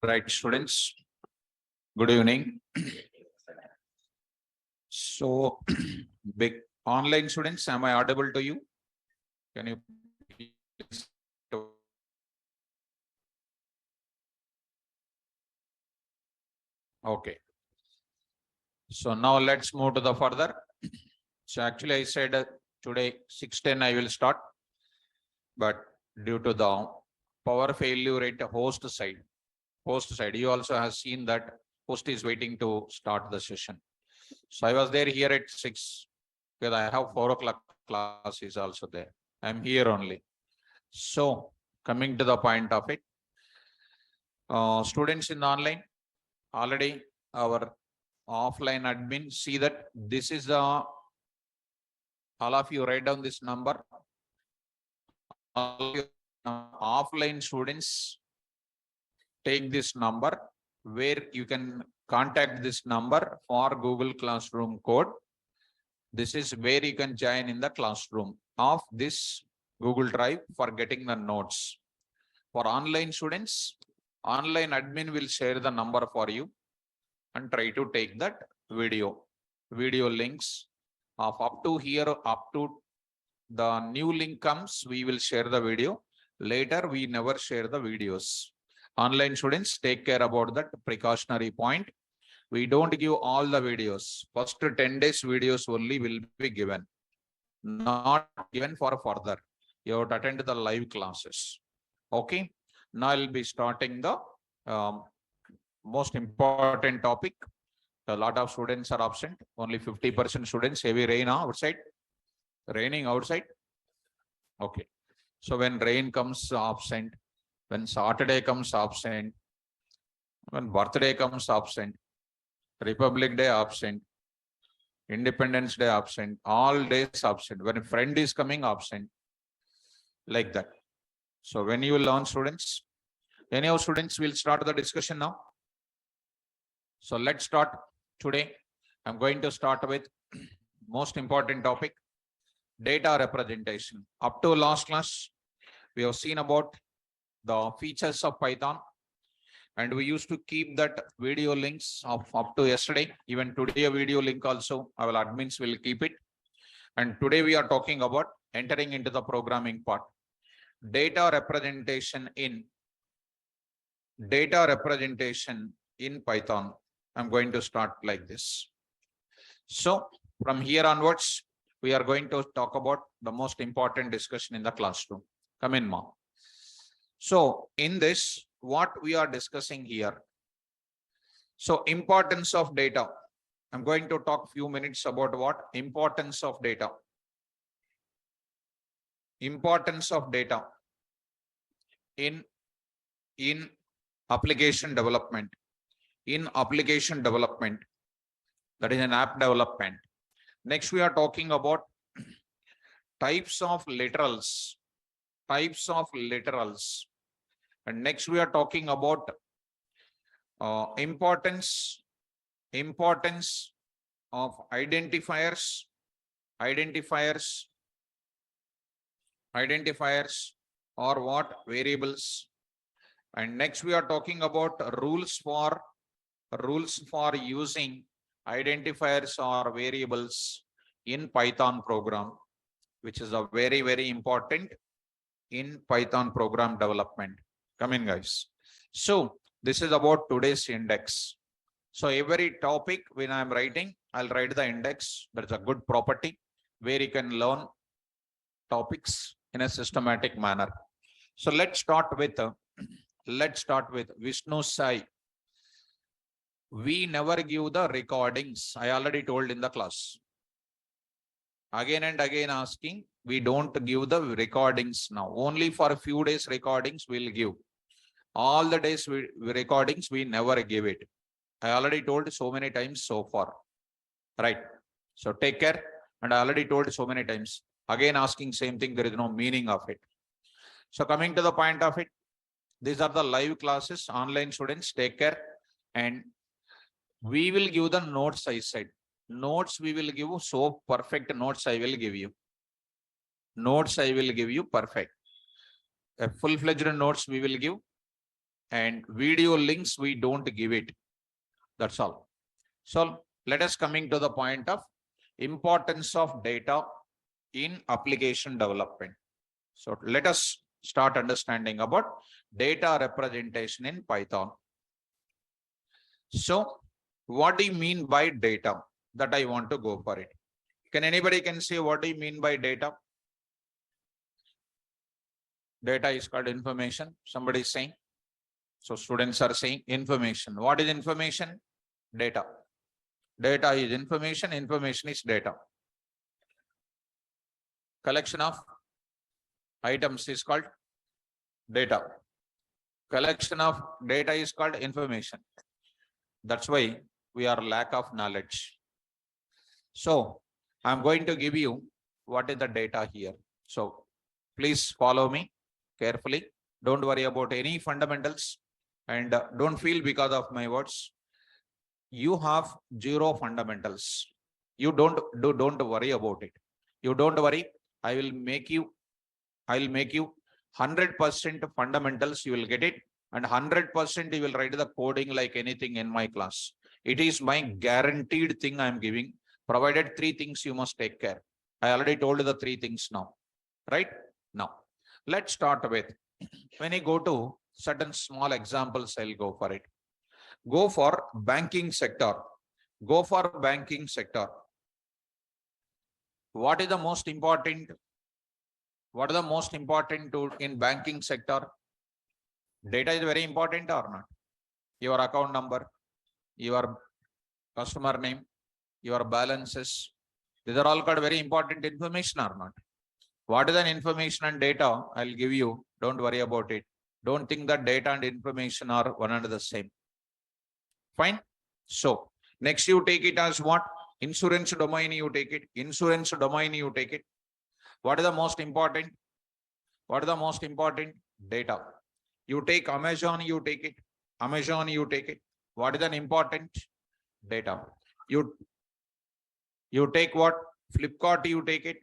Right, students. Good evening. So, big online students, am I audible to you? Can you please? Okay. So now let's move to the further. So actually, I said today 6:10 I will start, but due to the power failure at host side, you also have seen that host is waiting to start the session. So I was there here at 6 because I have 4 o'clock class is also there. I'm here only. So coming to the point of it, students in the online, already our offline admin see that this is the, all of you write down this number. All offline students take this number where you can contact this number for Google Classroom code. This is where you can join in the classroom of this Google Drive for getting the notes. For online students, online admin will share the number for you and try to take that video links of up to here, up to the new link comes, we will share the video. Later, we never share the videos. Online students, take care about that precautionary point. We don't give all the videos. First 10 days videos only will be given, not given for further. You have to attend the live classes. Okay. Now I'll be starting the most important topic. A lot of students are absent. Only 50% students. Heavy rain outside. Raining outside. Okay. So when rain comes absent, when Saturday comes absent, when birthday comes absent, Republic Day absent, Independence Day absent, all days absent. When a friend is coming absent, like that. So when you learn, students, any of students will start the discussion now. So let's start today. I'm going to start with most important topic, data representation. Up to last class, we have seen about the features of Python, and we used to keep that video links of up to yesterday. Even today, a video link also, our admins will keep it. And today we are talking about entering into the programming part. Data representation in Python. I'm going to start like this. So from here onwards, we are going to talk about the most important discussion in the classroom. Come in, mom. So in this, what we are discussing here. So importance of data. I'm going to talk few minutes about what? Importance of data. Importance of data in application development. In application development, that is an app development. Next, we are talking about types of literals. Types of literals. And next, we are talking about importance of identifiers or what? Variables. And next, we are talking about rules for using identifiers or variables in Python program, which is a very, very important in Python program development. Come in, guys. So this is about today's index. So every topic when I'm writing, I'll write the index. That's a good property where you can learn topics in a systematic manner. So let's start with Vishnu Sai. We never give the recordings. I already told in the class. Again and again asking, we don't give the recordings now. Only for a few days recordings we'll give. All the days recordings, we never give it. I already told so many times so far. Right. So take care. And I already told so many times. Again asking same thing, there is no meaning of it. So coming to the point of it, these are the live classes. Online students, take care. And we will give the notes, I said. Notes we will give, so perfect notes I will give you. Notes I will give you perfect. A full-fledged notes we will give. and video links we don't give it. That's all. So let us coming to the point of importance of data in application development. So let us start understanding about data representation in Python. So what do you mean by data? That I want to go for it. Can anybody can say what do you mean by data? Data is called information. Somebody is saying. So students are saying information. What is information? Data. Data is information. Information is data. Collection of items is called data. Collection of data is called information. That's why we are lack of knowledge. So I'm going to give you what is the data here. So please follow me carefully. Don't worry about any fundamentals and don't feel because of my words. You have zero fundamentals. You don't worry about it. You don't worry. I will make you 100% fundamentals. You will get it. And 100% you will write the coding like anything in my class. It is my guaranteed thing I am giving. Provided 3 things you must take care. I already told you the 3 things now. Right? Now, let's start with, when you go to certain small examples, I'll go for it. Go for banking sector. Go for banking sector. What is the most important? What are the most important to in banking sector? Data is very important or not? Your account number, your customer name, your balances. These are all called very important information or not? What is an information and data? I'll give you. Don't worry about it. Don't think that data and information are one and the same. Fine. So next you take it as what? Insurance domain you take it. Insurance domain you take it. What is the most important? What is the most important? Data. You take Amazon, you take it. Amazon, you take it. What is an important? Data. You take what? Flipkart, you take it.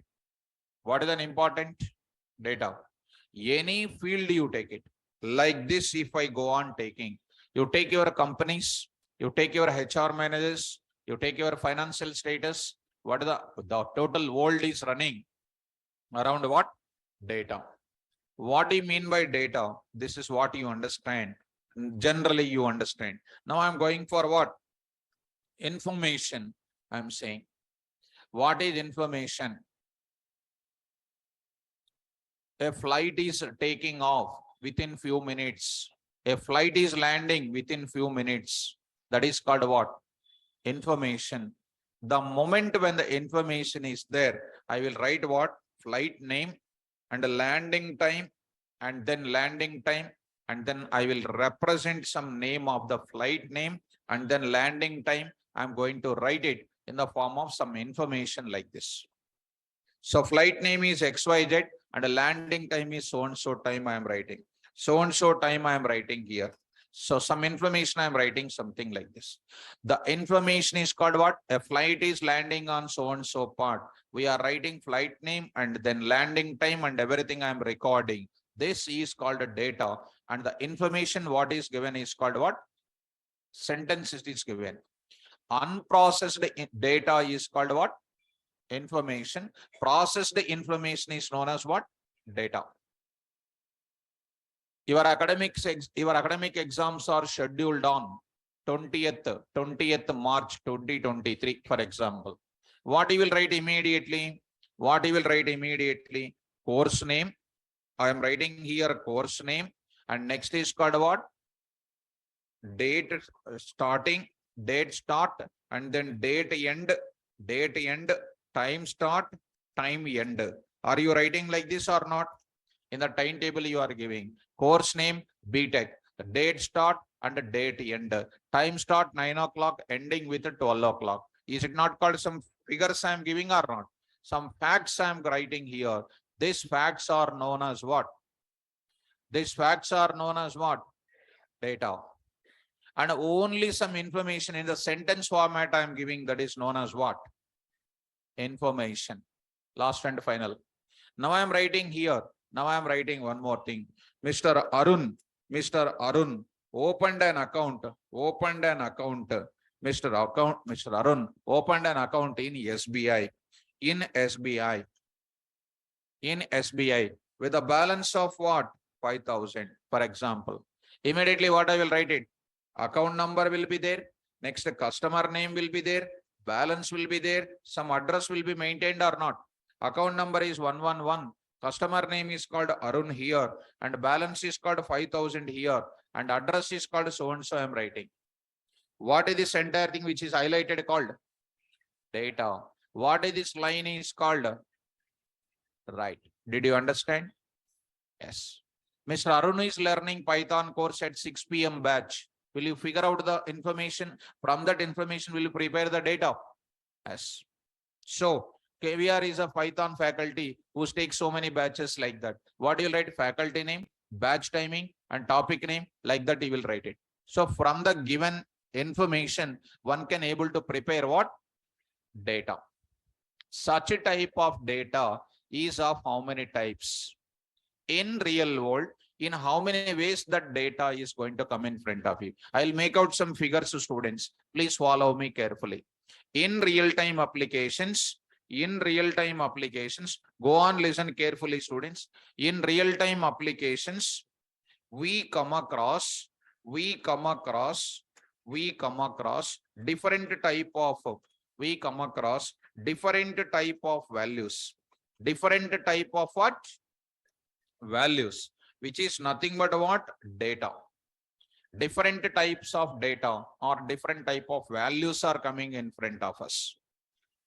What is an important? Data. Any field you take it. Like this, if I go on taking, you take your companies, you take your HR managers, you take your financial status. What is the total world is running around what? Data. What do you mean by data? This is what you understand. Generally, you understand. Now I'm going for what? Information. I'm saying. What is information? A flight is taking off within few minutes. A flight is landing within few minutes. That is called what? Information. The moment when the information is there, I will write what? Flight name and a landing time, and then landing time, and then I will represent some name of the flight name, and then landing time. I'm going to write it in the form of some information like this. So flight name is XYZ and a landing time is so and so time I am writing. So and so time I am writing here. So some information I am writing something like this. The information is called what? A flight is landing on so and so part. We are writing flight name and then landing time and everything I am recording. This is called a data, and the information what is given is called what? Sentence is given. Unprocessed data is called what? Information. Processed information is known as what? Data. Your academic exams are scheduled on 20th March 2023, for example. What you will write immediately? What you will write immediately? Course name. I am writing here course name, and next is called what? Date starting, date start, and then date end, time start, time end. Are you writing like this or not? In the timetable you are giving course name BTech, the date start and the date end. Time start 9 o'clock, ending with 12 o'clock. Is it not called some figures I am giving or not? Some facts I am writing here. These facts are known as what? These facts are known as what? Data. And only some information in the sentence format I am giving, that is known as what? Information. Last and final. Now I am writing here. Now I am writing one more thing. Mr. Arun opened an account, Mr. Arun opened an account in SBI, in SBI, in SBI with a balance of what? 5,000, for example. Immediately what I will write it? Account number will be there. Next customer name will be there. Balance will be there. Some address will be maintained or not. Account number is 111. Customer name is called Arun here and balance is called 5,000 here and address is called so and so I am writing. What is this entire thing which is highlighted called? Data. What is this line is called? Right. Did you understand? Yes. Mr. Arun is learning Python course at 6 p.m. batch. Will you figure out the information? From that information, will you prepare the data? Yes. So, KVR is a Python faculty who takes so many batches like that. What do you write? Faculty name, batch timing, and topic name. Like that, you will write it. So, from the given information, one can able to prepare what? Data. Such a type of data is of how many types? In real world, in how many ways that data is going to come in front of you. I'll make out some figures, students. Please follow me carefully. In real-time applications, go on, listen carefully, students. In real-time applications, we come across different type of values. Different type of what? Values, which is nothing but what? Data. Different types of data or different type of values are coming in front of us.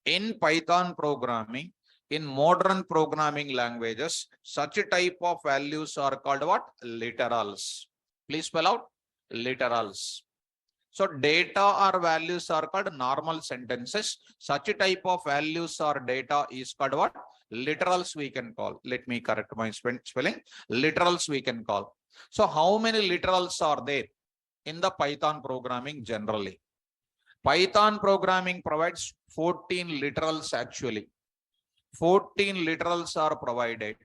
In Python programming, in modern programming languages, such a type of values are called what? Literals. Please spell out literals. So data or values are called normal sentences. Such a type of values or data is called what? Literals we can call. Let me correct my spelling. Literals we can call. So how many literals are there in the Python programming generally? Python programming provides 14 literals actually. 14 literals are provided.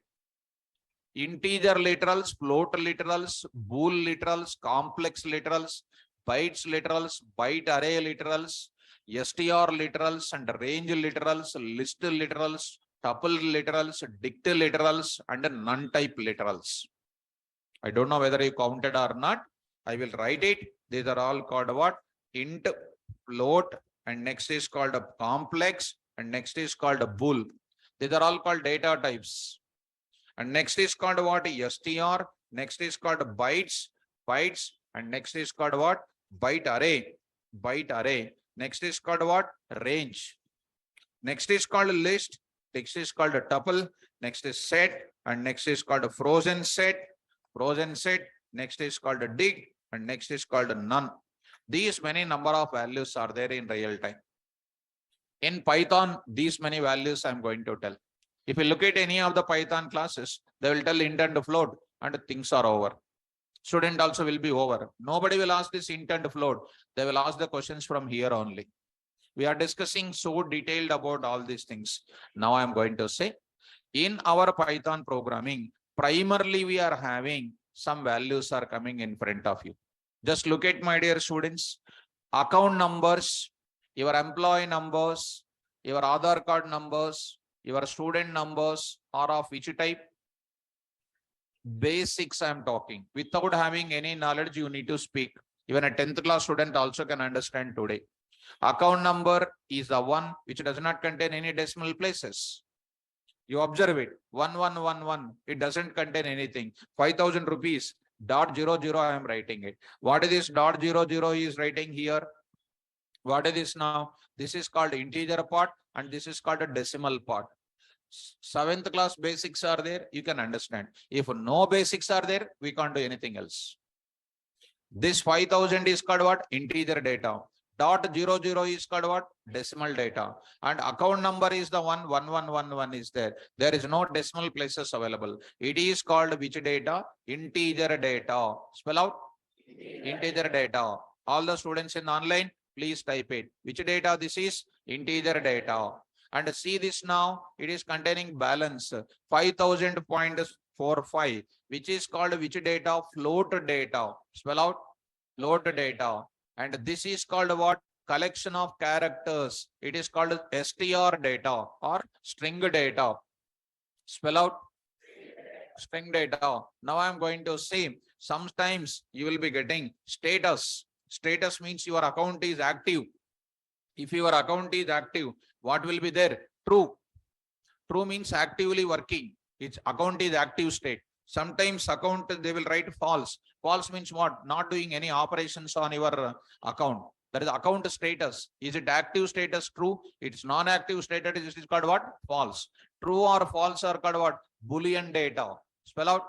Integer literals, float literals, bool literals, complex literals, bytes literals, byte array literals, str literals and range literals, list literals, tuple literals, dict literals, and non-type literals. I don't know whether you counted or not. I will write it. These are all called what? Int, float, and next is called a complex, and next is called a bool. These are all called data types. And next is called what? Str. Next is called bytes, and next is called what? Byte array. Next is called what? Range. Next is called list. Next is called a tuple. Next is set, and next is called a frozen set. Next is called a dig, and next is called a none. These many number of values are there in real time. In Python, these many values I'm going to tell. If you look at any of the Python classes, they will tell int and float and things are over. Student also will be over. Nobody will ask this int and float. They will ask the questions from here only. We are discussing so detailed about all these things. Now I am going to say, in our Python programming, primarily we are having some values are coming in front of you. Just look at, my dear students, account numbers, your employee numbers, your Aadhaar card numbers, your student numbers are of which type? Basics I am talking. Without having any knowledge, you need to speak. Even a 10th class student also can understand today. Account number is the one which does not contain any decimal places. You observe it, 1111, it doesn't contain anything. 5,000 rupees, .00 I am writing it. What is this .00 is writing here? What is this now? This is called integer part and this is called a decimal part. 7th class basics are there, you can understand. If no basics are there, we can't do anything else. This 5,000 is called what? Integer data. .00 is called what? Decimal data. And account number is the one, 1111 is there. There is no decimal places available. It is called which data? Integer data. Spell out. Integer data. All the students in online, please type it. Which data this is? Integer data. And see this now, it is containing balance 5,000.45, which is called which data? Float data. Spell out. float data. And this is called what? Collection of characters. It is called str data or string data. Spell out string data. Now I am going to say, sometimes you will be getting status. Status means your account is active. If your account is active, what will be there? True. True means actively working. Its account is active state. Sometimes account they will write false. False means what? Not doing any operations on your account. That is account status. Is it active status? True. It's non-active status. It is called what? False. True or false are called what? Boolean data. Spell out.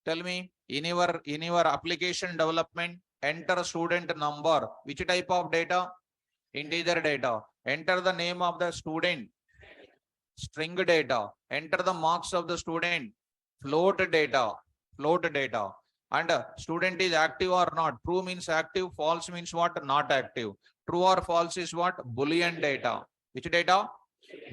Tell me, in your application development, enter student number. Which type of data? Integer data. Enter the name of the student. String data. Enter the marks of the student. Float data. Float data. And student is active or not. True means active. False means what? Not active. True or false is what? Boolean data. Which data?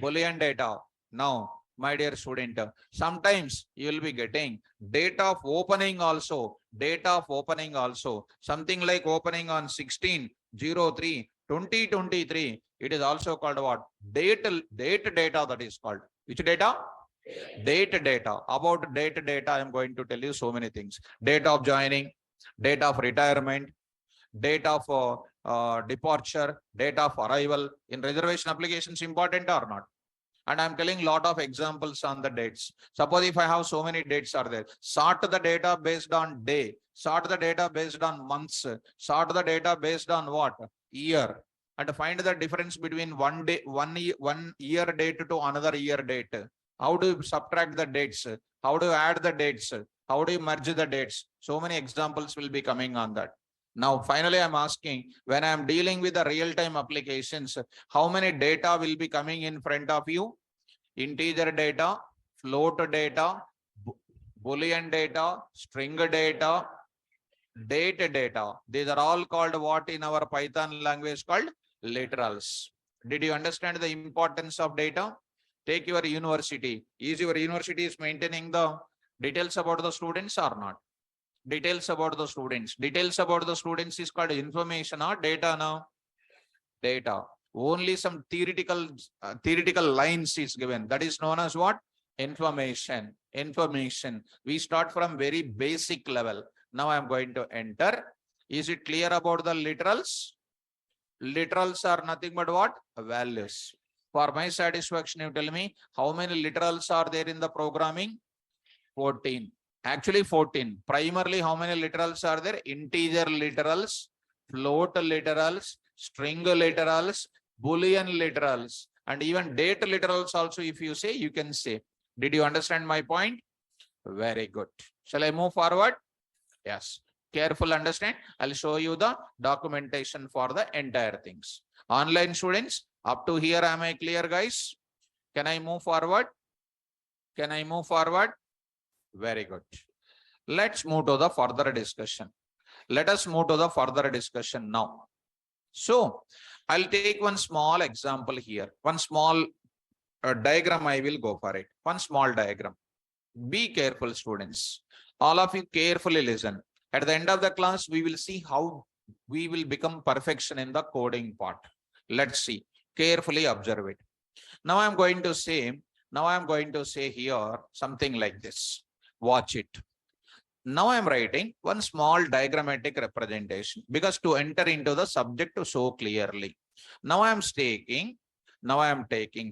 Boolean data. Now, my dear student, sometimes you will be getting date of opening also. Date of opening also. Something like opening on 16/03/2023. It is also called what? Date data, that is called. Which data? Date data. About date data, I am going to tell you so many things. Date of joining, date of retirement, date of departure, date of arrival. In reservation applications, important or not? And I'm telling lot of examples on the dates. Suppose if I have so many dates are there, sort the data based on day, sort the data based on months, sort the data based on what? Year, and find the difference between one year date to another year date. How do you subtract the dates? How do you add the dates? How do you merge the dates? So many examples will be coming on that. Now, finally, I'm asking, when I'm dealing with the real-time applications, how many data will be coming in front of you? Integer data, float data, Boolean data, string data, date data. These are all called what in our Python language called literals. Did you understand the importance of data? Take your university. Is your university is maintaining the details about the students or not? Details about the students. Details about the students is called information or data now? Data. Only some theoretical lines is given. That is known as what? Information. Information. We start from very basic level. Now I am going to enter. Is it clear about the literals? Literals are nothing but what? Values. For my satisfaction, you tell me how many literals are there in the programming? 14. Actually 14. Primarily, how many literals are there? Integer literals, float literals, string literals, Boolean literals, and even date literals also, if you say, you can say. Did you understand my point? Very good. Shall I move forward? Yes. Careful understand. I'll show you the documentation for the entire things. Online students, up to here, am I clear, guys? Can I move forward? Can I move forward? Very good. Let's move to the further discussion. Let us move to the further discussion now. So, I'll take one small example here. One small diagram, I will go for it. One small diagram. Be careful, students. All of you carefully listen. At the end of the class, we will see how we will become perfection in the coding part. Let's see. Carefully observe it. Now I'm going to say here something like this. Watch it. Now I'm writing one small diagrammatic representation because to enter into the subject so clearly. Now I'm taking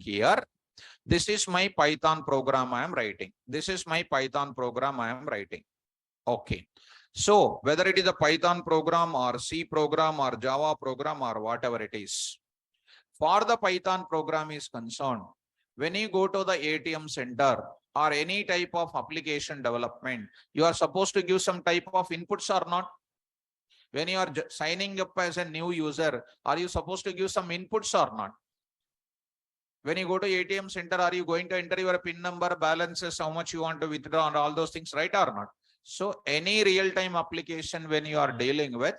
here. This is my Python program I am writing. This is my Python program I am writing. Okay. So whether it is a Python program or C program or Java program or whatever it is, for the Python program is concerned, when you go to the ATM center or any type of application development, you are supposed to give some type of inputs or not? When you are signing up as a new user, are you supposed to give some inputs or not? When you go to ATM center, are you going to enter your PIN number, balances, how much you want to withdraw and all those things, right or not? So any real-time application when you are dealing with,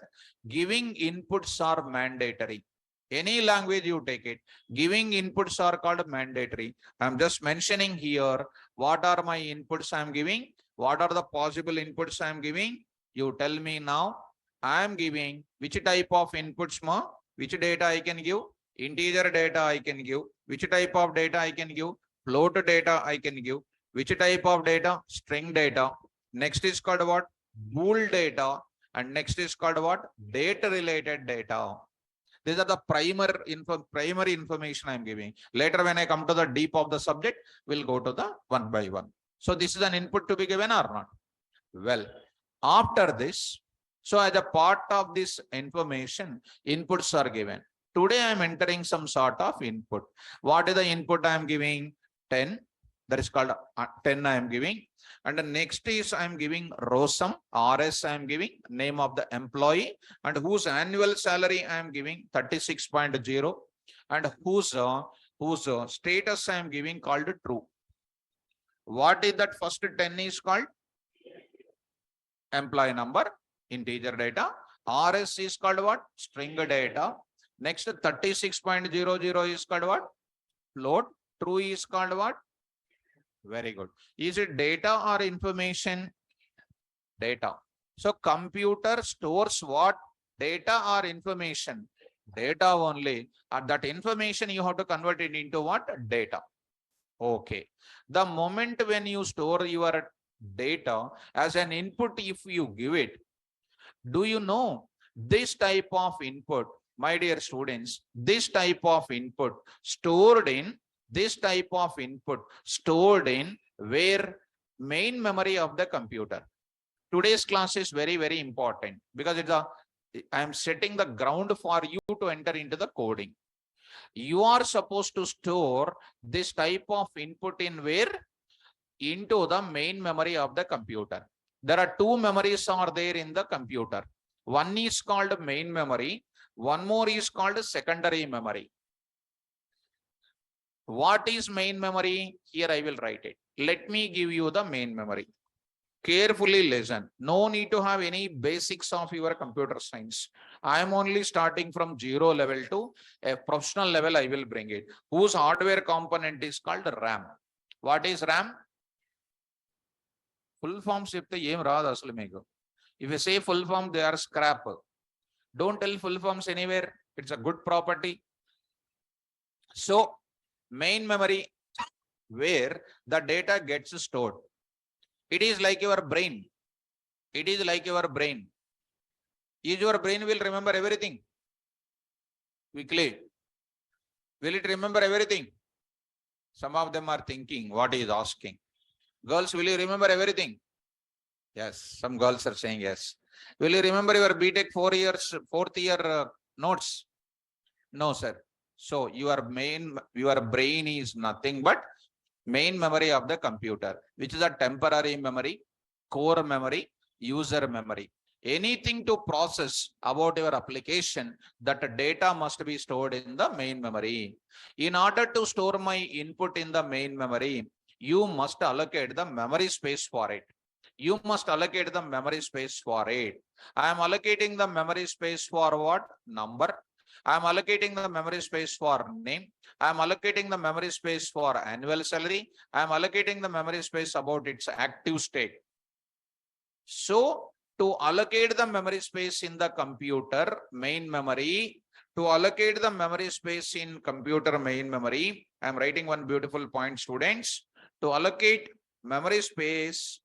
giving inputs are mandatory. Any language you take it, giving inputs are called mandatory. I'm just mentioning here, what are my inputs I'm giving? What are the possible inputs I'm giving? You tell me now. I am giving which type of inputs ma, which data I can give, integer data I can give, which type of data I can give, float data I can give, which type of data, string data. Next is called what? Bool data. And next is called what? Date related data. These are the primary information I am giving. Later, when I come to the deep of the subject, we'll go to the one by one. So this is an input to be given or not? Well, after this, so as a part of this information, inputs are given. Today, I am entering some sort of input. What is the input I am giving? 10. That is called 10 I am giving. And the next is I am giving row sum, RS I am giving, name of the employee, and whose annual salary I am giving 36.0, and whose status I am giving called true. What is that first 10 is called? Employee number, integer data. RS is called what? String data. Next 36.00 is called what? Float. True is called what? Very good. Is it data or information? Data. So computer stores what? Data or information? Data only. And that information you have to convert it into what? Data. Okay. The moment when you store your data as an input, if you give it, do you know this type of input, my dear students, this type of input stored in where main memory of the computer. Today's class is very, very important because I am setting the ground for you to enter into the coding. You are supposed to store this type of input in where? Into the main memory of the computer. There are two memories are there in the computer. One is called main memory. One more is called secondary memory. What is main memory? Here I will write it. Let me give you the main memory. Carefully listen. No need to have any basics of your computer science. I am only starting from 0 level to a professional level. I will bring it. Whose hardware component is called RAM. What is RAM? Full form చెప్తే ఏం రాదు అసలు మీకు. If you say full form, they are scrap. Don't tell full forms anywhere. It's a good property. So main memory where the data gets stored. It is like your brain. It is like your brain. Is your brain will remember everything quickly? Will it remember everything? Some of them are thinking what he is asking. Girls, will you remember everything? Yes, some girls are saying yes. Will you remember your BTech 4th year notes? No, sir. So your brain is nothing but main memory of the computer, which is a temporary memory, core memory, user memory. Anything to process about your application, that data must be stored in the main memory. In order to store my input in the main memory, you must allocate the memory space for it. You must allocate the memory space for it. I am allocating the memory space for what? Number. I am allocating the memory space for name. I am allocating the memory space for annual salary. I am allocating the memory space about its active state. So to allocate the memory space in the computer main memory, to allocate the memory space in computer main memory, I am writing one beautiful point, students. To allocate memory space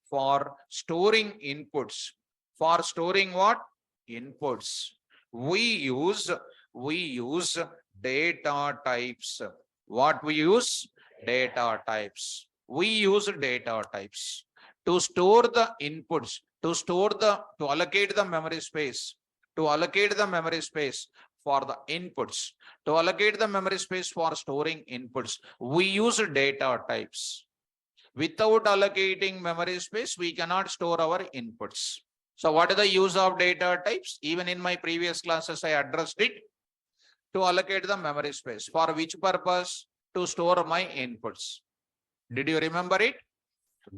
for storing inputs. For storing what? Inputs. We use data types. What we use? Data types. We use data types to store the inputs, to allocate the memory space, for the inputs, to allocate the memory space for storing inputs. We use data types. Without allocating memory space, we cannot store our inputs. So what is the use of data types? Even in my previous classes, I addressed it. To allocate the memory space. For which purpose? To store my inputs. Did you remember it?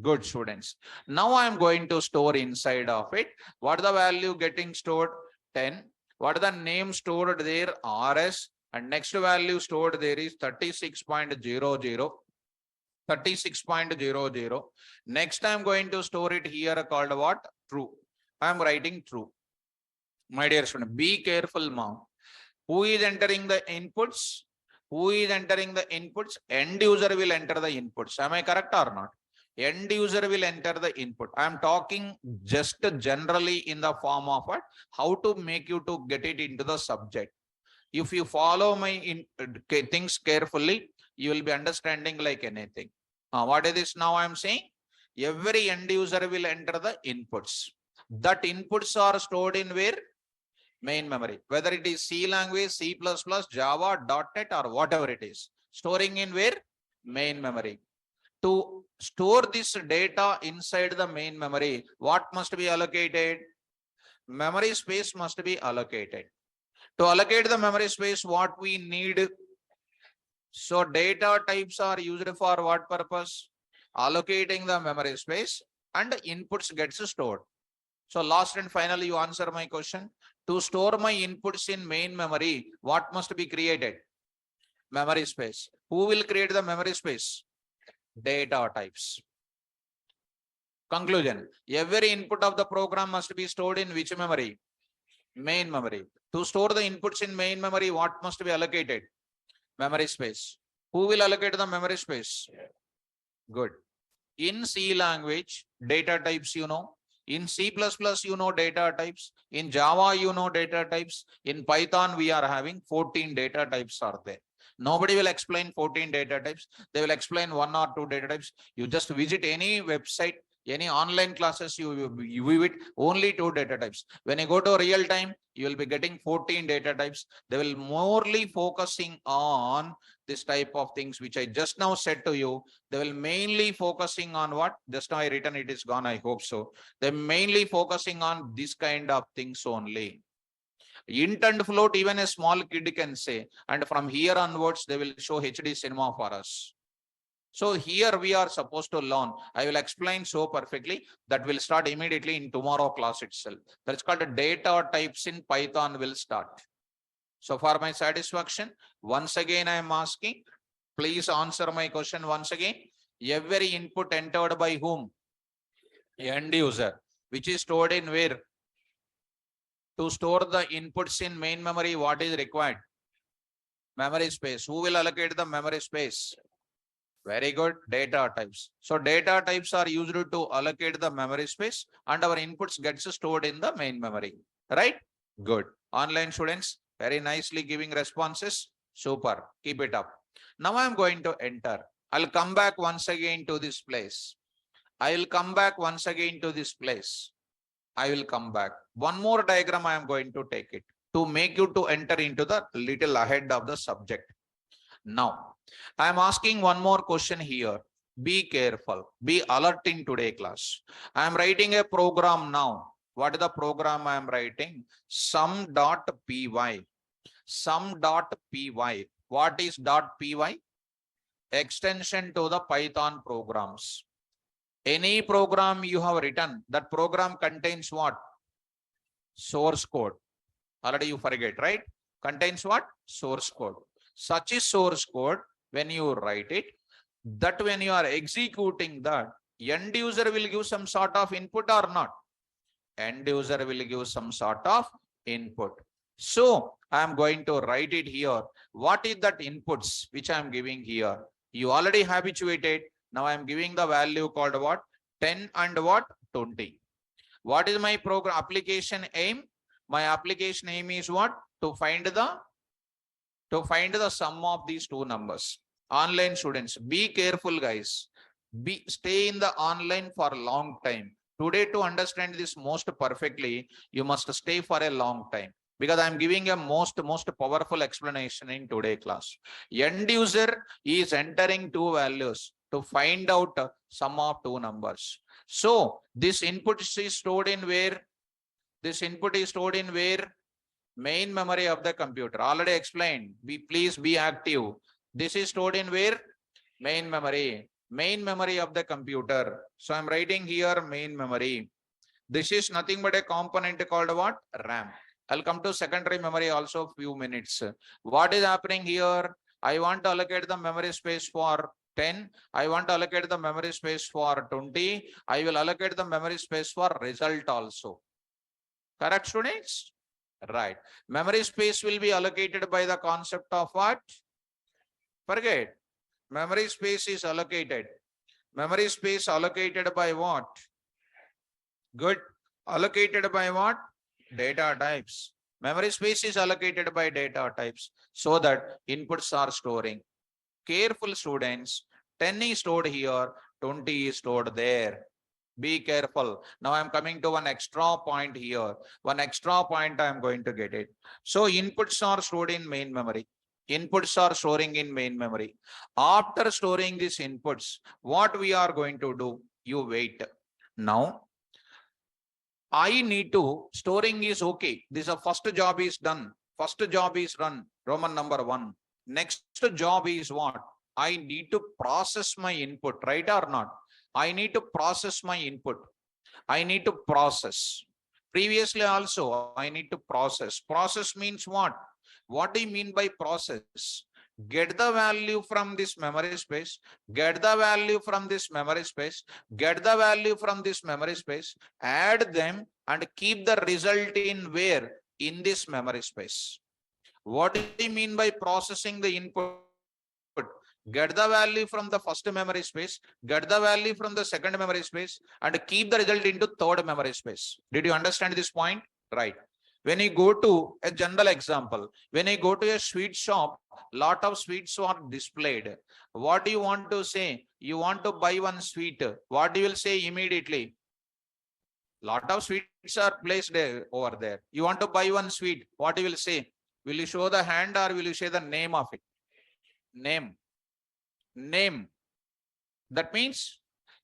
Good, students. Now I am going to store inside of it. What is the value getting stored? 10. What is the name stored there? RS. And next value stored there is 36.00. 36.00. Next I am going to store it here called what? True. I am writing true. My dear student, be careful now. Who is entering the inputs? Who is entering the inputs? End user will enter the inputs. Am I correct or not? End user will enter the input. I am talking just generally in the form of what? How to make you to get it into the subject. If you follow my things carefully, you will be understanding like anything. What is this now I am saying? Every end user will enter the inputs. That inputs are stored in where? Main memory. Whether it is C language, C++, Java, .NET or whatever it is. Storing in where? Main memory. To store this data inside the main memory, what must be allocated? Memory space must be allocated. To allocate the memory space, what we need? So data types are used for what purpose? Allocating the memory space and inputs gets stored. So last and finally, you answer my question. To store my inputs in main memory, what must be created? Memory space. Who will create the memory space? Data types. Conclusion. Every input of the program must be stored in which memory? Main memory. To store the inputs in main memory, what must be allocated? Memory space. Who will allocate the memory space? Good. In C language, data types you know. In C++, you know data types. In Java, you know data types. In Python, we are having 14 data types are there. Nobody will explain 14 data types. They will explain 1 or 2 data types. You just visit any website, any online classes, you view it, only 2 data types. When you go to real time, you will be getting 14 data types. They will morely focusing on this type of things, which I just now said to you. They will mainly focusing on what? Just now I written, it is gone, I hope so. They're mainly focusing on this kind of things only. Int and float, even a small kid can say, and from here onwards, they will show HD cinema for us. So here we are supposed to learn. I will explain so perfectly that will start immediately in tomorrow class itself. That's called data types in Python will start. So for my satisfaction, once again I am asking, please answer my question once again. Every input entered by whom? End user, which is stored in where? To store the inputs in main memory, what is required? Memory space. Who will allocate the memory space? Very good. Data types. So data types are used to allocate the memory space and our inputs gets stored in the main memory. Right? Good. Online students, very nicely giving responses. Super. Keep it up. Now I am going to enter. I'll come back once again to this place. I will come back once again to this place. I will come back. One more diagram I am going to take it to make you to enter into the little ahead of the subject. Now, I am asking one more question here. Be careful. Be alert in today class. I am writing a program now. What is the program I am writing? Sum.py. Sum.py. What is .py? Extension to the Python programs. Any program you have written, that program contains what? Source code. Already you forget, right? Contains what? Source code. Such is source code. When you write it, that when you are executing that, end user will give some sort of input or not? End user will give some sort of input. So I am going to write it here. What is that inputs which I am giving here? You already habituated. Now I am giving the value called what? 10 and what? 20. What is my program application aim? My application aim is what? To find the sum of these two numbers. Online students, be careful guys. Stay in the online for a long time. Today, to understand this most perfectly, you must stay for a long time, because I am giving a most powerful explanation in today class. End user is entering two values to find out sum of two numbers. So this input is stored in where? This input is stored in where? Main memory of the computer. Already explained. Please be active. This is stored in where? Main memory. Main memory of the computer. So I'm writing here main memory. This is nothing but a component called what? RAM. I'll come to secondary memory also few minutes. What is happening here? I want to allocate the memory space for 10. I want to allocate the memory space for 20. I will allocate the memory space for result also. Correct, students? Right. Memory space will be allocated by the concept of what? Forget. Memory space is allocated. Memory space allocated by what? Good. Allocated by what? Data types. Memory space is allocated by data types so that inputs are storing. Careful, students. 10 is stored here, 20 is stored there. Be careful. Now I'm coming to one extra point here. One extra point I'm going to get it. So inputs are stored in main memory. Inputs are storing in main memory. After storing these inputs, what we are going to do? You wait. Now, I need to, storing is okay. This first job is done. First job is run. Roman number 1. Next job is what? I need to process my input, right or not? I need to process my input. I need to process. Previously also, I need to process. Process means what? What do you mean by process? Get the value from this memory space, get the value from this memory space, get the value from this memory space, add them and keep the result in where? In this memory space. What do you mean by processing the input? Get the value from the first memory space, get the value from the second memory space, and keep the result into third memory space. Did you understand this point? Right. When you go to a general example, when you go to a sweet shop, lot of sweets are displayed. What do you want to say? You want to buy one sweet. What you will say immediately? Lot of sweets are placed over there. You want to buy one sweet. What you will say? Will you show the hand or will you say the name of it? Name. Name. That means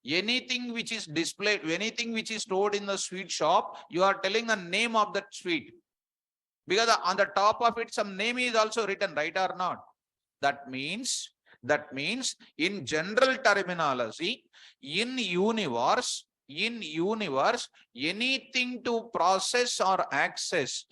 anything which is displayed, anything which is stored in the sweet shop, you are telling the name of that sweet. Because on the top of it, some name is also written, right or not? That means in general terminology, in universe, anything to process or access,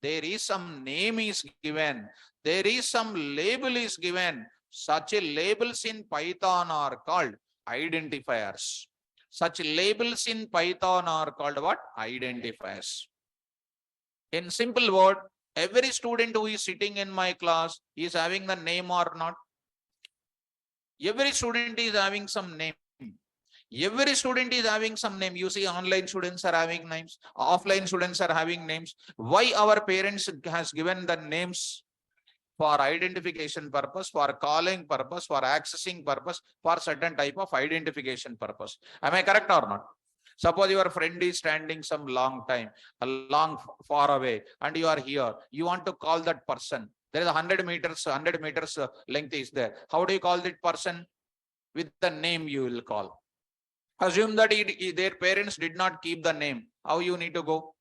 there is some name is given. There is some label is given. Such labels in Python are called identifiers. Such labels in Python are called what? Identifiers. In simple word, every student who is sitting in my class is having the name or not? Every student is having some name. Every student is having some name. You see, online students are having names. Offline students are having names. Why our parents has given the names? For identification purpose, for calling purpose, for accessing purpose, for certain type of identification purpose. Am I correct or not? Suppose your friend is standing some long time, far away, and you are here. You want to call that person. There is 100 meters length is there. How do you call that person? With the name you will call. Assume that their parents did not keep the name. How you need to go?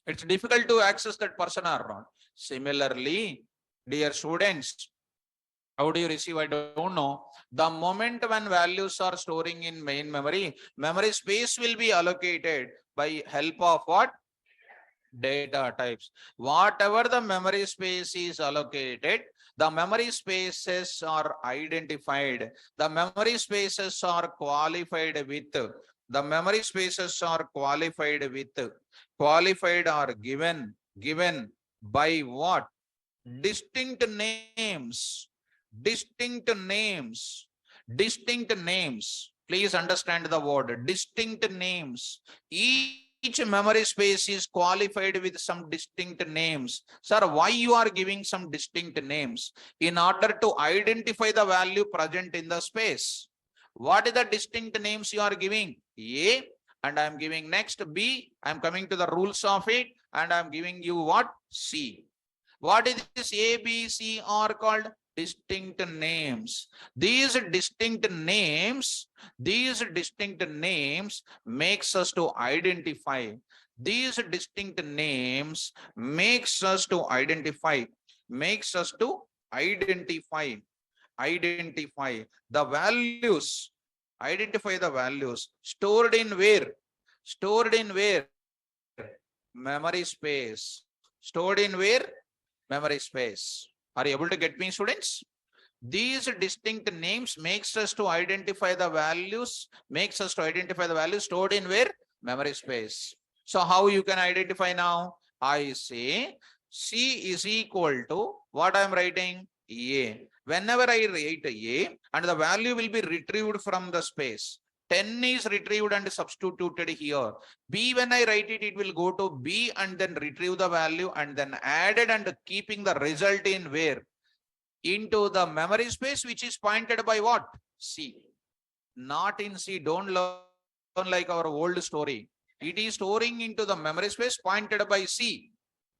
It's difficult to access that person or not. Similarly, dear students, how do you receive? I don't know. The moment when values are storing in main memory, memory space will be allocated by help of what? Data types. Whatever the memory space is allocated, the memory spaces are identified. The memory spaces are qualified with. The memory spaces are qualified with. Qualified are given by what? Distinct names. Distinct names. Distinct names. Please understand the word distinct names. Each memory space is qualified with some distinct names. Sir, why you are giving some distinct names? In order to identify the value present in the space. What is the distinct names you are giving? A, and I am giving next B. I am coming to the rules of it, and I am giving you what? C. What is this? A, B, C are called distinct names. These distinct names makes us to identify. These distinct names makes us to identify the values. Identify the values stored in where? Stored in where? Memory space. Stored in where? Memory space. Are you able to get me, students? These distinct names makes us to identify the values, stored in where? memory space. So how you can identify now? I say C is equal to what I am writing? A. Whenever I write A and the value will be retrieved from the space. 10 is retrieved and substituted here. B, when I write it, it will go to B and then retrieve the value and then added and keeping the result in where? Into the memory space, which is pointed by what? C. Not in C. Don't learn like our old story. It is storing into the memory space pointed by C.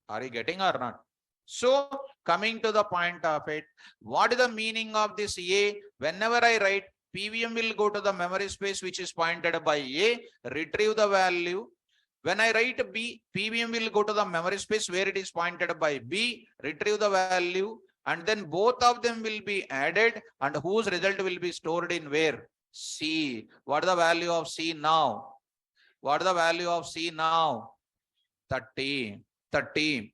Are you getting or not? So coming to the point of it, what is the meaning of this A? Whenever I write, PVM will go to the memory space which is pointed by A, retrieve the value. When I write B, PVM will go to the memory space where it is pointed by B, retrieve the value, and then both of them will be added and whose result will be stored in where? C. What is the value of C now? What is the value of C now? 30. 30.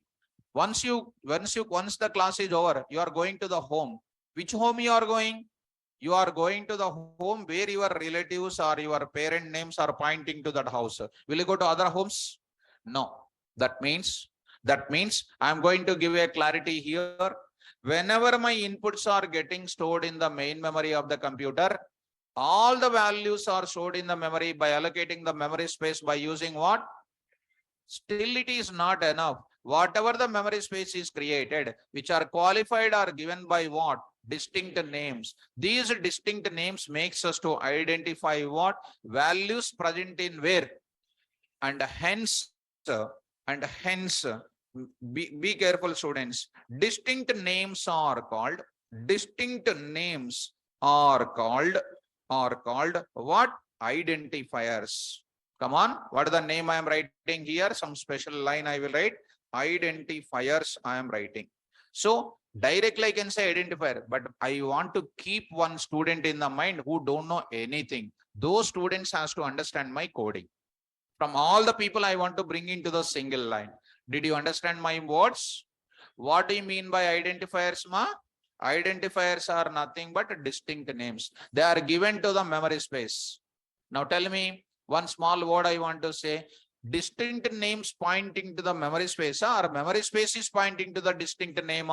Once the class is over, you are going to the home. Which home you are going? You are going to the home where your relatives or your parent names are pointing to that house. Will you go to other homes? No. That means I am going to give a clarity here. Whenever my inputs are getting stored in the main memory of the computer, all the values are stored in the memory by allocating the memory space by using what? Still it is not enough. Whatever the memory space is created, which are qualified or given by what? Distinct names. These distinct names makes us to identify what? Values present in where. And hence, be careful students. Distinct names are called what? Identifiers. Come on, what is the name I am writing here? Some special line I will write. Identifiers I am writing. So directly I can say identifier, but I want to keep one student in the mind who don't know anything. Those students has to understand my coding. From all the people I want to bring into the single line. Did you understand my words? What do you mean by identifiers, ma? Identifiers are nothing but distinct names. They are given to the memory space. Now tell me one small word I want to say. Distinct names pointing to the memory space, or memory space is pointing to the distinct name.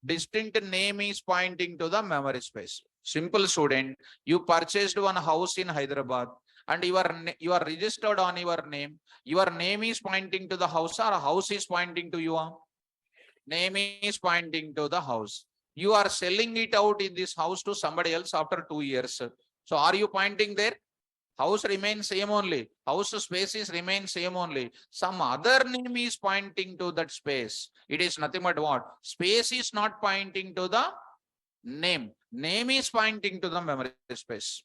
Distinct name is pointing to the memory space. Simple student, you purchased one house in Hyderabad and you are registered on your name. Your name is pointing to the house, or a house is pointing to you. Name is pointing to the house. You are selling it out in this house to somebody else after 2 years. So are you pointing there? House remains same only. House spaces remain same only. Some other name is pointing to that space. It is nothing but what? Space is not pointing to the name. Name is pointing to the memory space.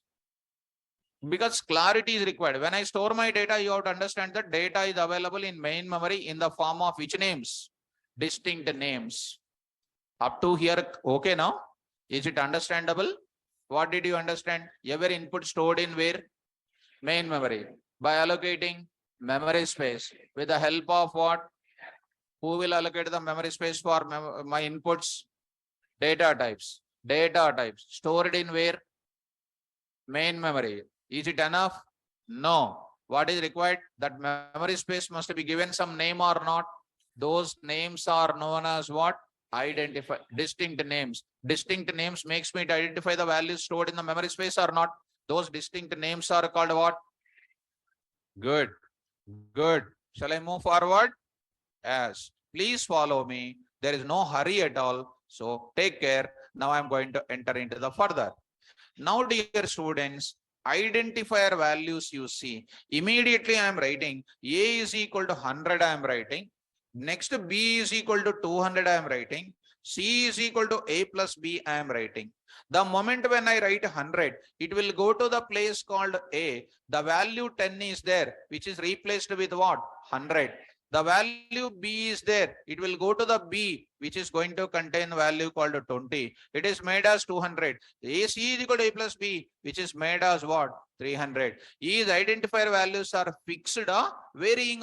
Because clarity is required. When I store my data, you have to understand that data is available in main memory in the form of which names? Distinct names. Up to here, okay now? Is it understandable? What did you understand? Every input stored in where? Main memory. By allocating memory space with the help of what? Who will allocate the memory space for my inputs? Data types. Data types stored in where? Main memory. Is it enough? No. What is required? That memory space must be given some name or not. Those names are known as what? Identify. Distinct names. Distinct names makes me to identify the values stored in the memory space or not. Those distinct names are called what? Good. Good. Shall I move forward? Yes. Please follow me. There is no hurry at all. So take care. Now I am going to enter into the further. Now, dear students, identifier values you see. Immediately I am writing A is equal to 100 I am writing. Next B is equal to 200 I am writing. C is equal to A plus B I am writing. The moment when I write 100, it will go to the place called A. The value 10 is there, which is replaced with what? 100. The value B is there. It will go to the B, which is going to contain value called 20. It is made as 200. AC is equal to A plus B, which is made as what? 300. These identifier values are fixed, varying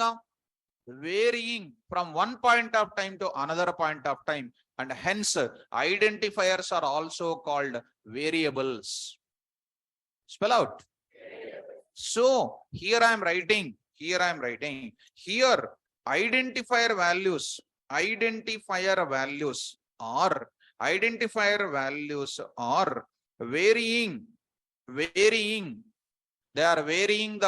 from one point of time to another point of time. And hence, identifiers are also called variables. Spell out. So here I am writing, here identifier values are varying, varying. They are varying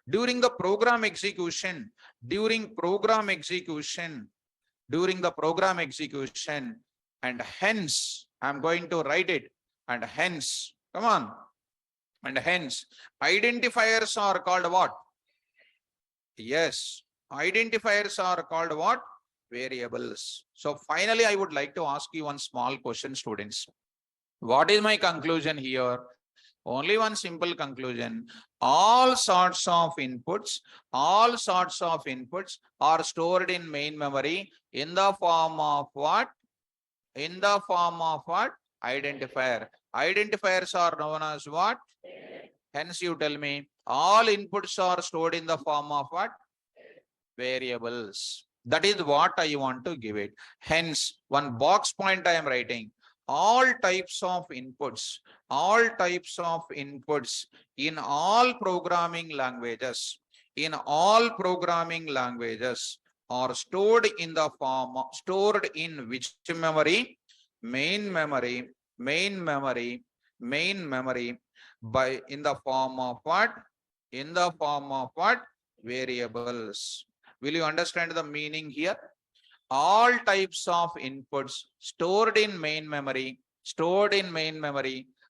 during the program execution, during the program execution, and hence I'm going to write it, and hence, come on, and hence identifiers are called what? Yes, identifiers are called what? Variables. So finally, I would like to ask you one small question, students. What is my conclusion here? Only one simple conclusion. All sorts of inputs are stored in main memory in the form of what? In the form of what? Identifier. Identifiers are known as what? Hence you tell me, all inputs are stored in the form of what? Variables. That is what I want to give it. Hence, one box point I am writing. All types of inputs in all programming languages, are stored in the form of, stored in which memory? Main memory, by in the form of what? In the form of what? Variables. Will you understand the meaning here? All types of inputs stored in main memory,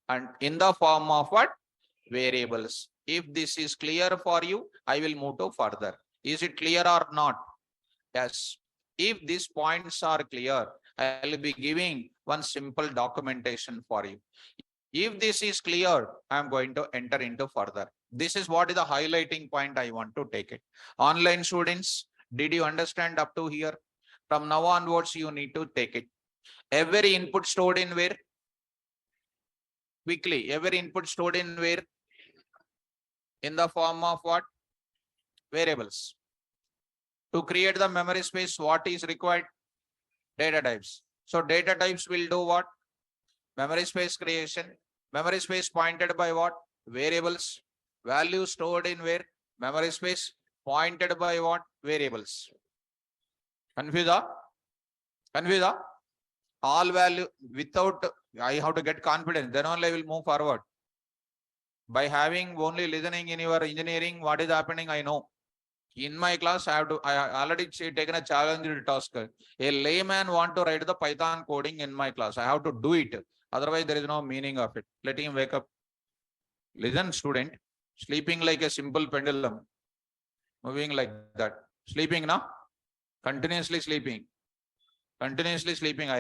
and in the form of what? Variables. If this is clear for you, I will move to further. Is it clear or not? Yes. If these points are clear, I will be giving one simple documentation for you. If this is clear, I am going to enter into further. This is what is the highlighting point I want to take it. Online students, did you understand up to here? From now onwards, you need to take it. Every input stored in where? Quickly, every input stored in where? In the form of what? Variables. To create the memory space, what is required? Data types. So data types will do what? Memory space creation. Memory space pointed by what? Variables. Value stored in where? Memory space pointed by what? Variables. Confused? All value without, I have to get confidence, then only I will move forward. By having only listening in your engineering, what is happening, I know. In my class, I already taken a challenge task. A layman want to write the Python coding in my class. I have to do it. Otherwise, there is no meaning of it. Let him wake up. Listen, student. Sleeping like a simple pendulum. Moving like that. Sleeping now? Continuously sleeping. I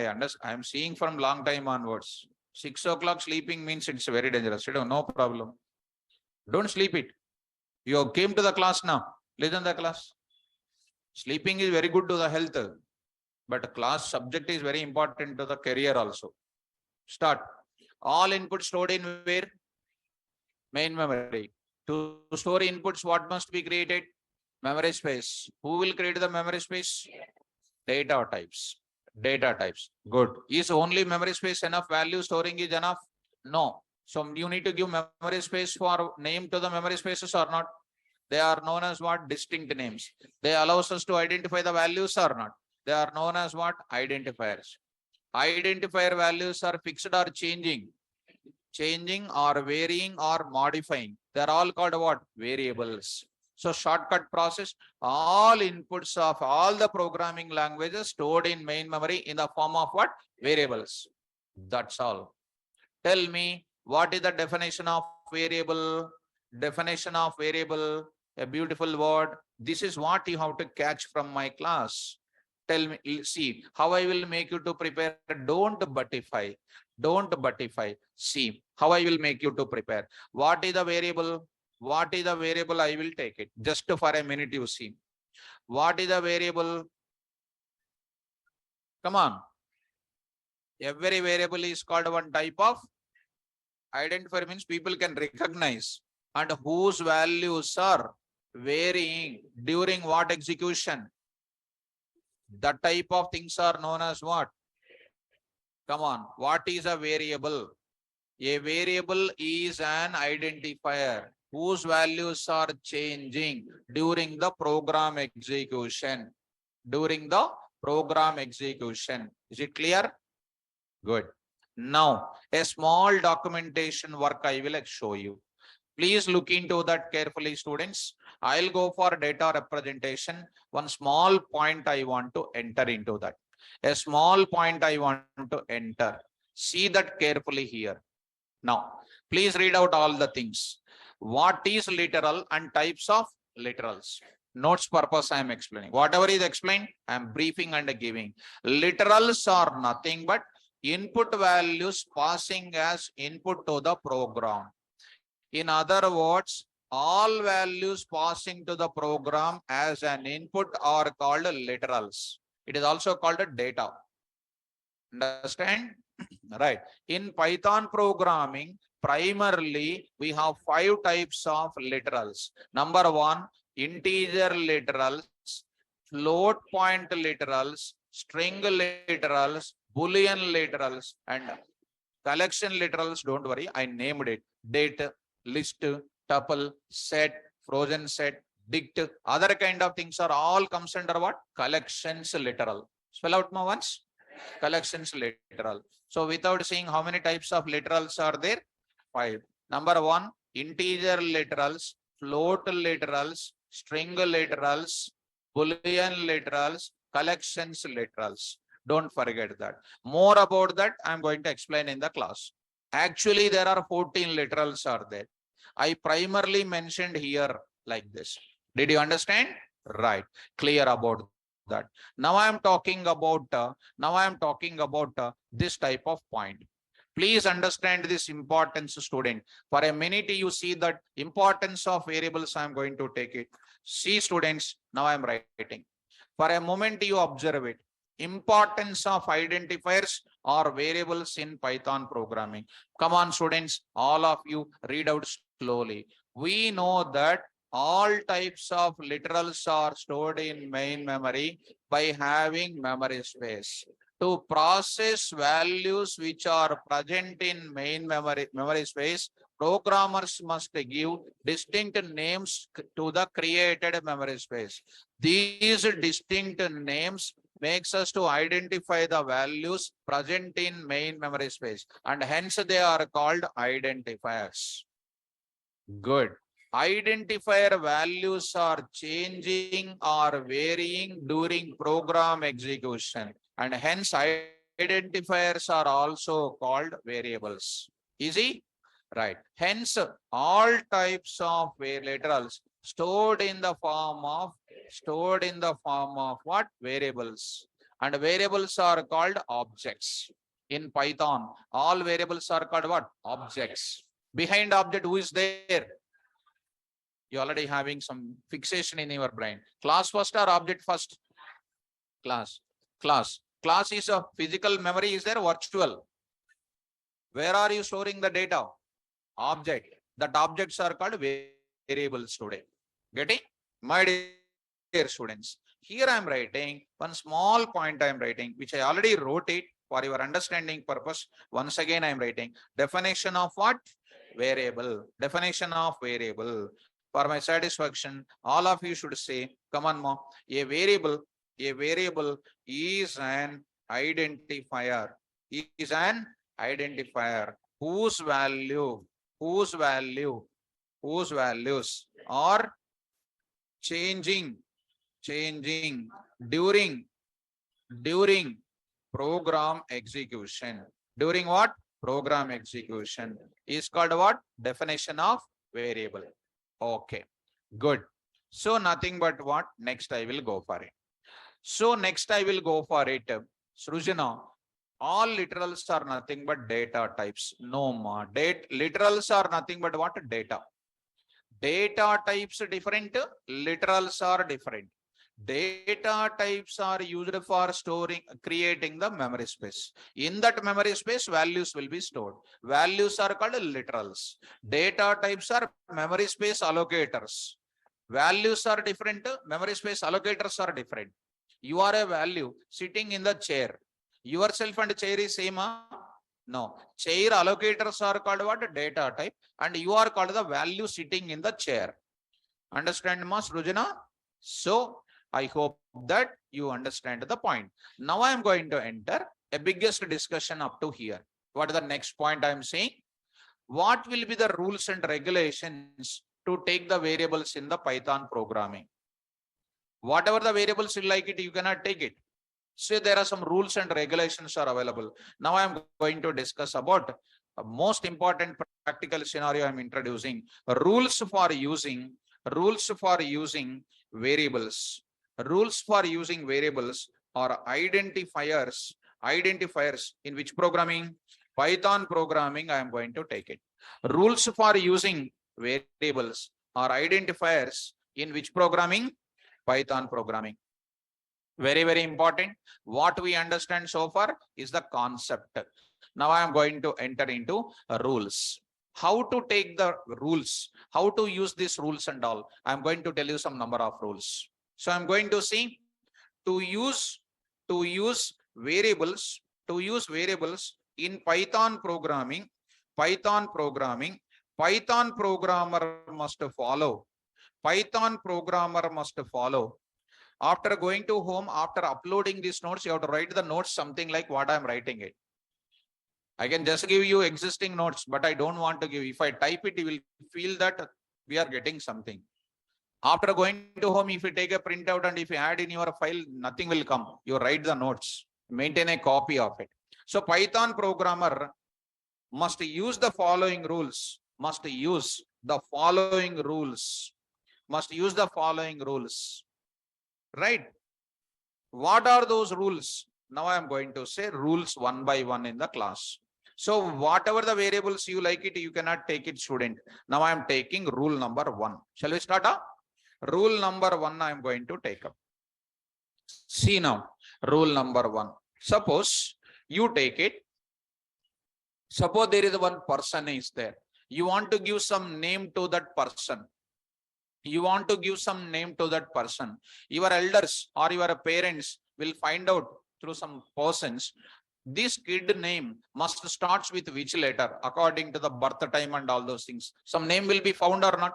understand. I am seeing from long time onwards. 6 o'clock sleeping means it's very dangerous. No problem. Don't sleep it. You came to the class now. Listen the class. Sleeping is very good to the health, but class subject is very important to the career also. Start. All inputs stored in where? Main memory. To store inputs, what must be created? Memory space. Who will create the memory space? Data types. Good. Is only memory space enough? Value storing is enough? No. So you need to give memory space for name to the memory spaces or not? They are known as what? Distinct names. They allows us to identify the values or not? They are known as what? Identifiers. Identifier values are fixed or changing or varying or modifying. They are all called what? Variables. So shortcut process, all inputs of all the programming languages stored in main memory in the form of what? Variables. That's all. Tell me, what is the definition of variable? Definition of variable, a beautiful word. This is what you have to catch from my class. Tell me, see how I will make you to prepare. Don't buttify. See how I will make you to prepare. What is the variable? What is the variable? I will take it just for a minute. You see, what is the variable? Come on. Every variable is called one type of identifier, means people can recognize, and whose values are varying during what execution? The type of things are known as what? Come on. What is a variable? A variable is an identifier. whose values are changing during the program execution. During the program execution. Is it clear? Good. Now, a small documentation work I will show you. Please look into that carefully, students. I'll go for data representation. One small point I want to enter into that. A small point I want to enter. See that carefully here. Now, please read out all the things. What is literal and types of literals? Notes purpose I am explaining. Whatever is explained, I am briefing and giving. Literals are nothing but input values passing as input to the program. In other words, all values passing to the program as an input are called literals. It is also called a data. Understand? Right. In Python programming, primarily we have 5 types of literals. Number 1, integer literals, float point literals, string literals, boolean literals, and collection literals. Don't worry, I named it. Date, list, tuple, set, frozen set, dict, other kind of things are all comes under what? Collections literal. Spell out more once. Collections literal. So without seeing how many types of literals are there? 5. Number 1, integer literals, float literals, string literals, boolean literals, collections literals. Don't forget that. More about that I'm going to explain in the class. Actually, there are 14 literals are there. I primarily mentioned here like this. Did you understand? Right. Clear about that. Now I am talking about this type of point. Please understand this importance, student. For a minute you see that importance of variables. I am going to take it. See, students, now I am writing. For a moment you observe it. Importance of identifiers or variables in Python programming. Come on, students, all of you read out slowly. We know that all types of literals are stored in main memory by having memory space. To process values which are present in main memory space, programmers must give distinct names to the created memory space. These distinct names makes us to identify the values present in main memory space, and hence they are called identifiers. Good. Identifier values are changing or varying during program execution, and hence identifiers are also called variables. Easy? Right. Hence, all types of literals stored in the form of what? Variables. And variables are called objects. In Python, all variables are called what? Objects. Behind object, who is there? You already having some fixation in your brain. Class first or object first? Class. Class is a physical memory. Is there virtual? Where are you storing the data? Object. That objects are called variables today. Getting? My dear students, here I am writing one small point. I am writing, which I already wrote it for your understanding purpose. Once again, I am writing definition of what? Variable. Definition of variable. For my satisfaction, all of you should say, come on, mom. A variable is an identifier. Is an identifier whose values are changing during program execution. During what? Program execution is called what? Definition of variable. Okay, good. So nothing but what? Next I will go for it. Srujana, all literals are nothing but data types. No more. Literals are nothing but what? Data. Data types different, literals are different. Data types are used for creating the memory space. In that memory space, values will be stored. Values are called literals. Data types are memory space allocators. Values are different, memory space allocators are different. You are a value sitting in the chair. Yourself and chair is same. No. Chair allocators are called what? Data type. And you are called the value sitting in the chair. Understand, Mas Rujana? So I hope that you understand the point. Now I am going to enter a biggest discussion up to here. What is the next point I am saying? What will be the rules and regulations to take the variables in the Python programming? Whatever the variables you like it, you cannot take it. So there are some rules and regulations are available. Now I am going to discuss about the most important practical scenario I am introducing. Rules for using variables. Rules for using variables are identifiers. Identifiers in which programming? Python programming I am going to take it. Rules for using variables are identifiers in which programming? Python programming. Very, very important. What we understand so far is the concept. Now I am going to enter into rules. How to take the rules, how to use these rules and all. I'm going to tell you some number of rules. So I'm going to see to use variables, in Python programming, Python programmer must follow. Python programmer must follow. After going to home, after uploading these notes, you have to write the notes something like what I'm writing it. I can just give you existing notes, but I don't want to give. If I type it, you will feel that we are getting something. After going to home, if you take a printout and if you add in your file, nothing will come. You write the notes, maintain a copy of it. So Python programmer must use the following rules, must use the following rules, right? What are those rules? Now I am going to say rules one by one in the class. So whatever the variables you like it, you cannot take it, student. Now I am taking rule number 1. Shall we start? Rule number 1 I am going to take up. See now, rule number 1. Suppose you take it. Suppose there is one person is there. You want to give some name to that person. Your elders or your parents will find out through some persons. This kid name must starts with which letter according to the birth time and all those things. Some name will be found or not?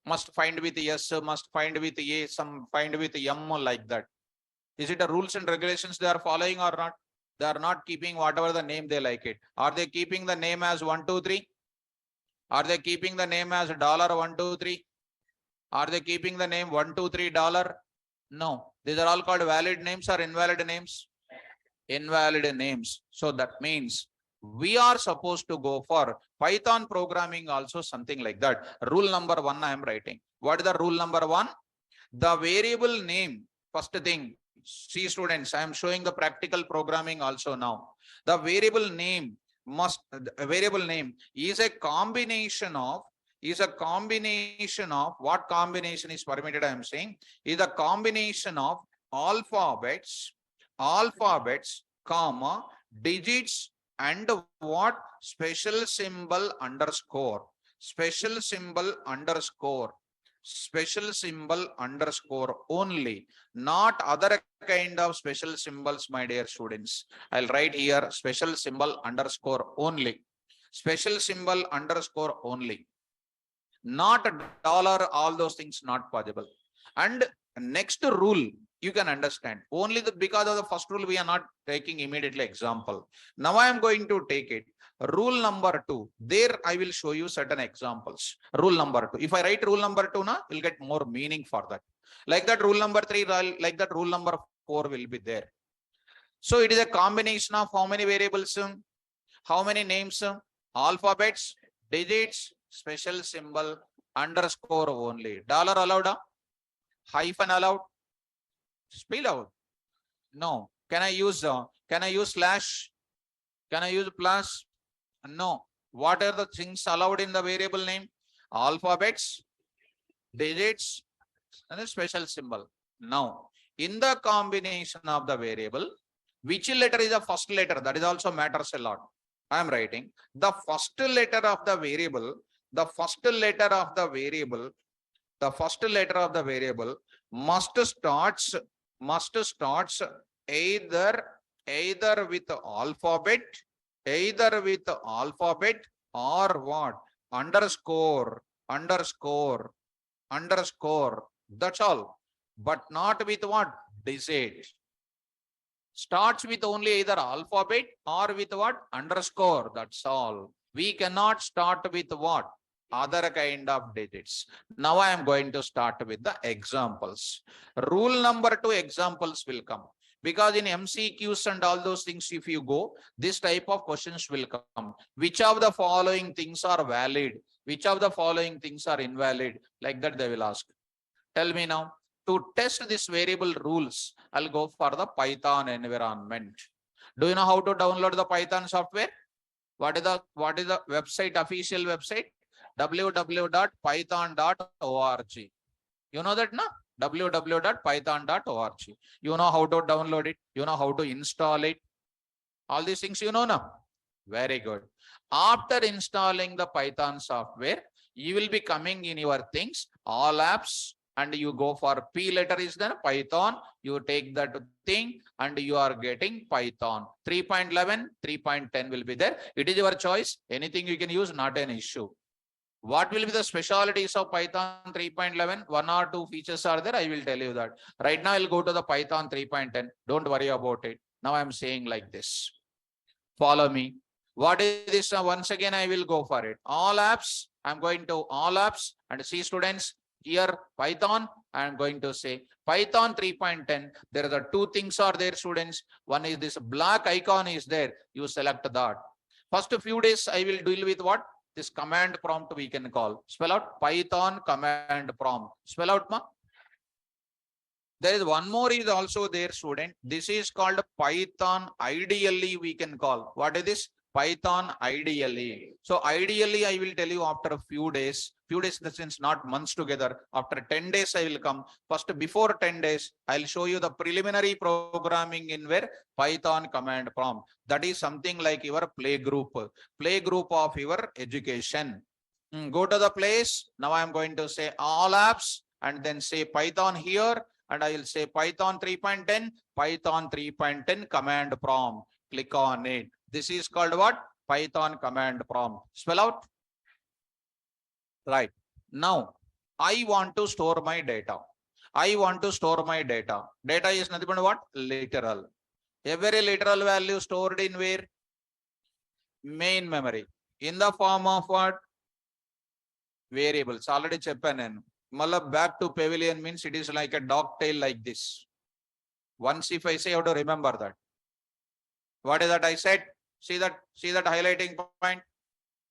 Must find with S, must find with A, some find with M, like that. Is it a rules and regulations they are following or not? They are not keeping whatever the name they like it. Are they keeping the name as 1, 2, 3? Are they keeping the name as $1, 2, 3? Are they keeping the name $1, $2, $3? No. These are all called valid names or invalid names? Invalid names. So that means we are supposed to go for Python programming also something like that. Rule number 1 I am writing. What is the rule number 1? The variable name, first thing, see students, I am showing the practical programming also now. The variable name is a combination of what combination is permitted? I am saying is a combination of alphabets, comma, digits, and what? Special symbol underscore only, not other kind of special symbols, my dear students. I'll write here special symbol underscore only, not $, all those things not possible. And next rule you can understand only because of the first rule we are not taking immediately example. Now I am going to take it. Rule number 2, there I will show you certain examples. Rule number 2, if I write rule number 2 now, you'll get more meaning for that. Like that rule number 3, like that rule number 4 will be there. So it is a combination of how many variables, how many names, alphabets, digits, special symbol, underscore only. $, allowed? Hyphen allowed? Spell out? No. Can I use slash? Can I use plus? No. What are the things allowed in the variable name? Alphabets, digits, and a special symbol. Now, in the combination of the variable, which letter is the first letter? That is also matters a lot. I am writing the first letter of the variable. The first letter of the variable must starts either with alphabet either with alphabet or what? Underscore, underscore, underscore. That's all. But not with what? Digit. Starts with only either alphabet or with what? Underscore. That's all. We cannot start with what? Other kind of digits. Now I am going to start with the examples. Rule number 2 examples will come. Because in MCQs and all those things, if you go, this type of questions will come. Which of the following things are valid? Which of the following things are invalid? Like that they will ask. Tell me now. To test this variable rules, I'll go for the Python environment. Do you know how to download the Python software? What is the website, official website? www.python.org. You know that, na? www.python.org. You know how to download it. You know how to install it. All these things you know now. Very good. After installing the Python software, you will be coming in your things, all apps, and you go for P letter is then Python. You take that thing and you are getting Python. 3.11, 3.10 will be there. It is your choice. Anything you can use, not an issue. What will be the specialities of Python 3.11? 1 or 2 features are there. I will tell you that. Right now, I'll go to the Python 3.10. Don't worry about it. Now I'm saying like this. Follow me. What is this? Once again, I will go for it. All apps. I'm going to all apps and see students. Here Python, I am going to say Python 3.10. There are the 2 things are there, students. One is this black icon is there. You select that. First few days I will deal with what? This command prompt we can call. Spell out Python command prompt. Spell out, ma. There is one more is also there, student. This is called Python ideally we can call. What is this? Python ideally. So ideally, I will tell you after a few days in the sense not months together. After 10 days, I will come. First, before 10 days, I'll show you the preliminary programming in where Python command prompt. That is something like your play group of your education. Go to the place. Now I'm going to say all apps and then say Python here. And I will say Python 3.10, Python 3.10 command prompt. Click on it. This is called what? Python command prompt. Spell out. Right. Now, I want to store my data. Data is nothing but what? Literal. Every literal value stored in where? Main memory. In the form of what? Variables. Already cheppan. Mala back to pavilion means it is like a dog tail like this. Once if I say, you have to remember that. What is that I said? See that highlighting point.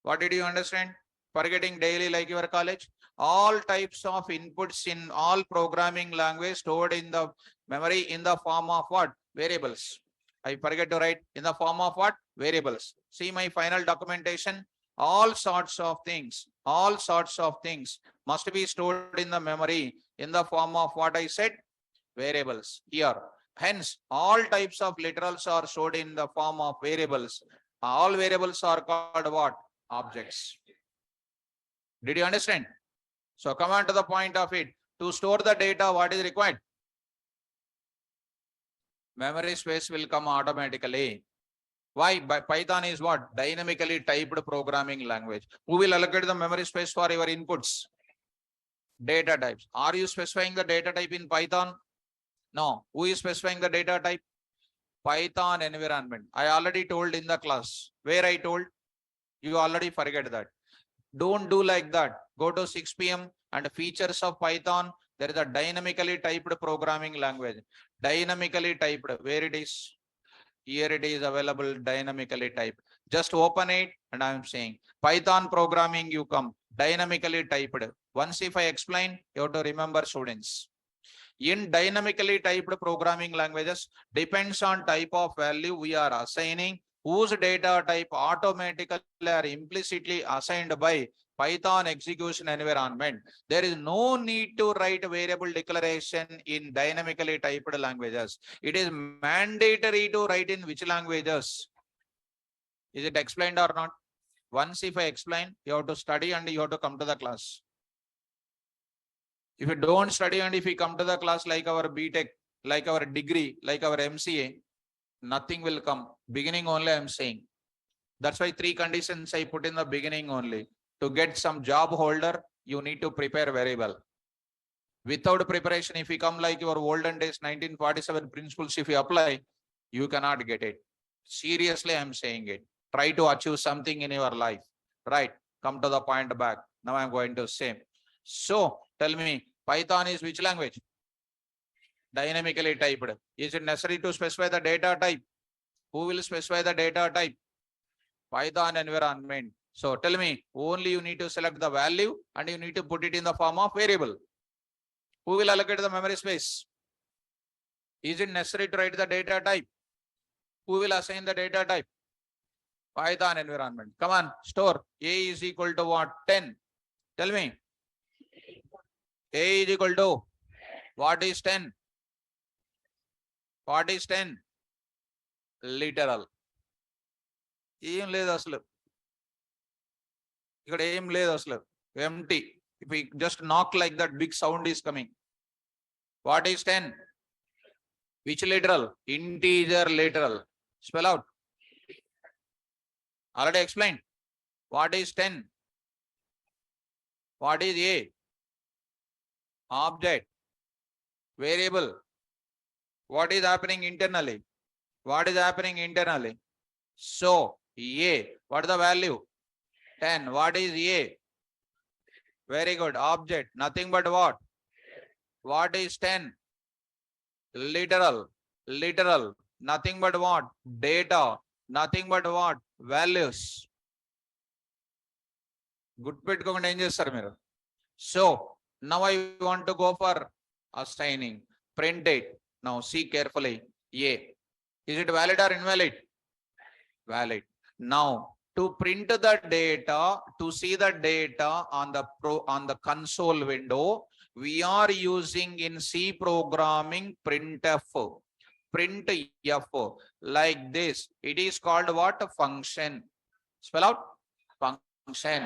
What did you understand? Forgetting daily like your college. All types of inputs in all programming language stored in the memory in the form of what? Variables. I forget to write in the form of what? Variables. See my final documentation. All sorts of things must be stored in the memory in the form of what I said? Variables. Here. Hence, all types of literals are stored in the form of variables. All variables are called what? Objects. Did you understand? So come on to the point of it. To store the data, what is required? Memory space will come automatically. Why? Python is what? Dynamically typed programming language. Who will allocate the memory space for your inputs? Data types. Are you specifying the data type in Python? No. Who is specifying the data type? Python environment. I already told in the class. Where I told? You already forget that. Don't do like that. Go to 6 p.m. and features of Python. There is a dynamically typed programming language. Dynamically typed. Where it is? Here it is available dynamically typed. Just open it and I am saying Python programming you come dynamically typed. Once if I explain, you have to remember, students. In dynamically typed programming languages, depends on type of value we are assigning, whose data type automatically or implicitly assigned by Python execution environment. There is no need to write variable declaration in dynamically typed languages. It is mandatory to write in which languages? Is it explained or not? Once if I explain, you have to study and you have to come to the class. If you don't study and if you come to the class like our BTech, like our degree, like our MCA, nothing will come. Beginning only I am saying. That's why three conditions I put in the beginning only. To get some job holder, you need to prepare very well. Without preparation, if you come like your olden days, 1947 principles, if you apply, you cannot get it. Seriously, I'm saying it. Try to achieve something in your life. Right. Come to the point back. Now I'm going to say. So tell me, Python is which language? Dynamically typed. Is it necessary to specify the data type? Who will specify the data type? Python environment. So tell me, only you need to select the value and you need to put it in the form of variable. Who will allocate the memory space? Is it necessary to write the data type? Who will assign the data type? Python environment. Come on, store. A is equal to what? 10. Tell me. A is equal to what is 10? What is 10? Literal. ఏం లేదు అసలు ఇక్కడ ఏం లేదు అసలు empty. If we just knock like that, big sound is coming. What is 10? Which literal? Integer literal. Spell out. Already explained. What is 10? What is A? Object. Variable. What is happening internally? What is happening internally? So, A. What is the value? 10. What is A? Very good. Object. Nothing but what? What is 10? Literal. Literal. Nothing but what? Data. Nothing but what? Values. Good పెట్టుకోకుండా ఏం చేస్తారు మీరు? So, now I want to go for assigning. Print it. Now see carefully. A. Is it valid or invalid? Valid. Now, to print the data, to see the data on the console window, we are using in C programming printf. Printf like this. It is called what? Function. Spell out. Function.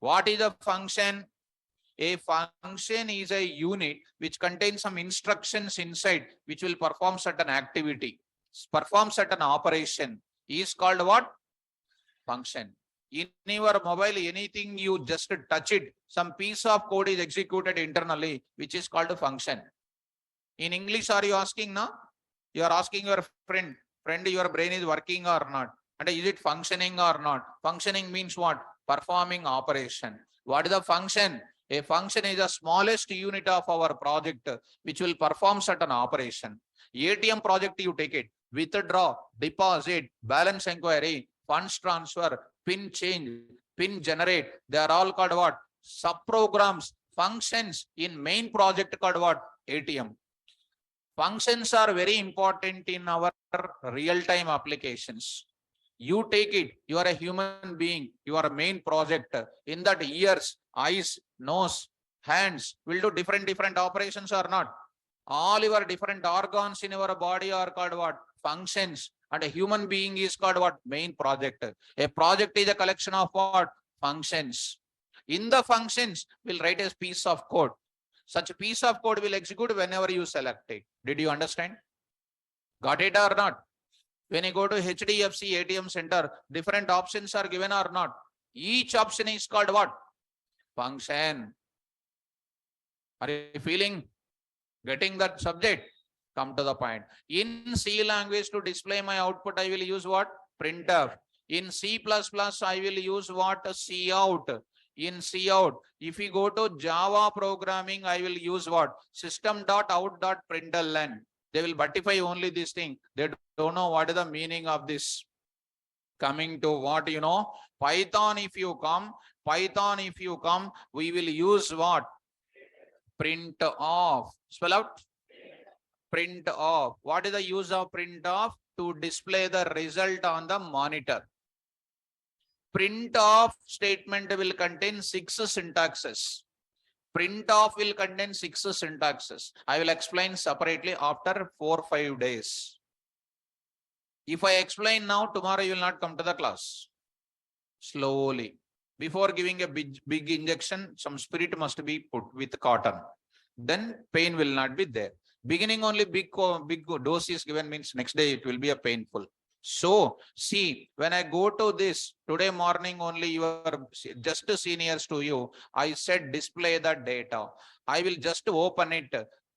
What is a function? A function is a unit which contains some instructions inside which will perform certain activity, perform certain operation. Is called what? Function. In your mobile, anything you just touch it, some piece of code is executed internally, which is called a function. In English, are you asking now? You are asking your friend, your brain is working or not? And is it functioning or not? Functioning means what? Performing operation. What is a function? A function is the smallest unit of our project which will perform certain operation. ATM project, you take it. Withdraw, deposit, balance inquiry, funds transfer, pin change, pin generate. They are all called what? Subprograms, functions in main project called what? ATM. Functions are very important in our real-time applications. You take it, you are a human being, you are a main project. In that ears, eyes, nose, hands will do different operations or not? All your different organs in your body are called what? Functions. And a human being is called what? Main project. A project is a collection of what? Functions. In the functions, we'll write a piece of code. Such a piece of code will execute whenever you select it. Did you understand? Got it or not? When you go to HDFC ATM center, different options are given or not? Each option is called what? Function. Are you feeling? Getting that subject? Come to the point. In C language, to display my output, I will use what? Printf. In C++, I will use what? Cout. In Cout. If we go to Java programming, I will use what? System.out.println. They will buttify only this thing. They don't know what is the meaning of this. Coming to what, you know? Python, if you come, we will use what? Print off. Spell out. Print off. What is the use of print off? To display the result on the monitor. Print off statement will contain 6 syntaxes. Print off will contain 6 syntaxes. I will explain separately after 4 or 5 days. If I explain now, tomorrow you will not come to the class. Slowly. Before giving a big injection, some spirit must be put with cotton. Then pain will not be there. Beginning only big dose is given means next day it will be a painful. So see, when I go to this today morning only, you are just seniors to you. I said display the data. I will just open it.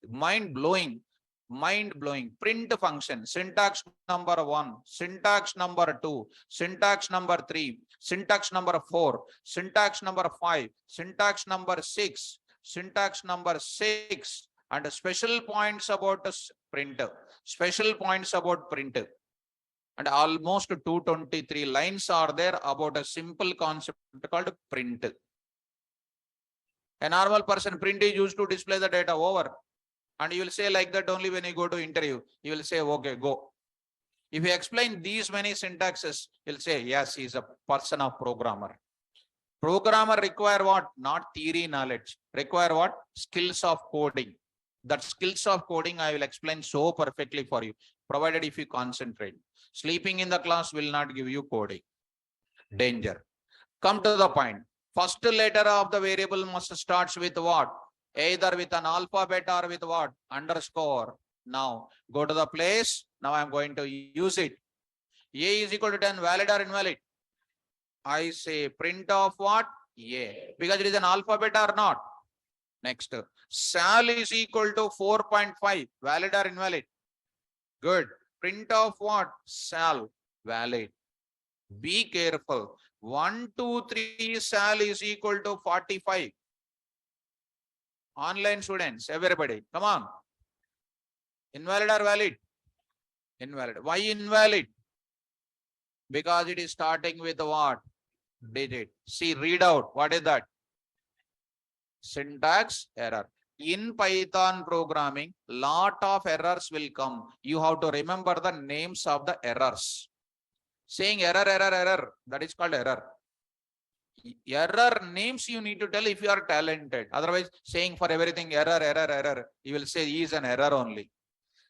Mind blowing. Mind blowing. Print function. Syntax number 1, syntax number 2, syntax number 3, syntax number 4, syntax number 5, syntax number 6, syntax number 6, and special points about print. Special points about print. And almost 223 lines are there about a simple concept called print. A normal person, print is used to display the data over. And you will say like that only when you go to interview. You will say, okay, go. If you explain these many syntaxes, you'll say, yes, he is a person of programmer. Programmer require what? Not theory knowledge. Require what? Skills of coding. That skills of coding I will explain so perfectly for you, provided if you concentrate. Sleeping in the class will not give you coding. Danger. Come to the point. First letter of the variable must starts with what? Either with an alphabet or with what? Underscore. Now go to the place. Now I am going to use it. A is equal to 10, valid or invalid? I say print of what? A. Because it is an alphabet or not? Next. Sal is equal to 4.5, valid or invalid? Good. Print of what? Sal, valid. Be careful. 1, 2, 3, Sal is equal to 45. Online students, everybody, come on. Invalid or valid? Invalid. Why invalid? Because it is starting with what? Digit. See, read out. What is that? Syntax error. In Python programming, lot of errors will come. You have to remember the names of the errors. Saying error, error, error, that is called error. Error names you need to tell if you are talented. Otherwise, saying for everything error, error, error, you will say he is an error only.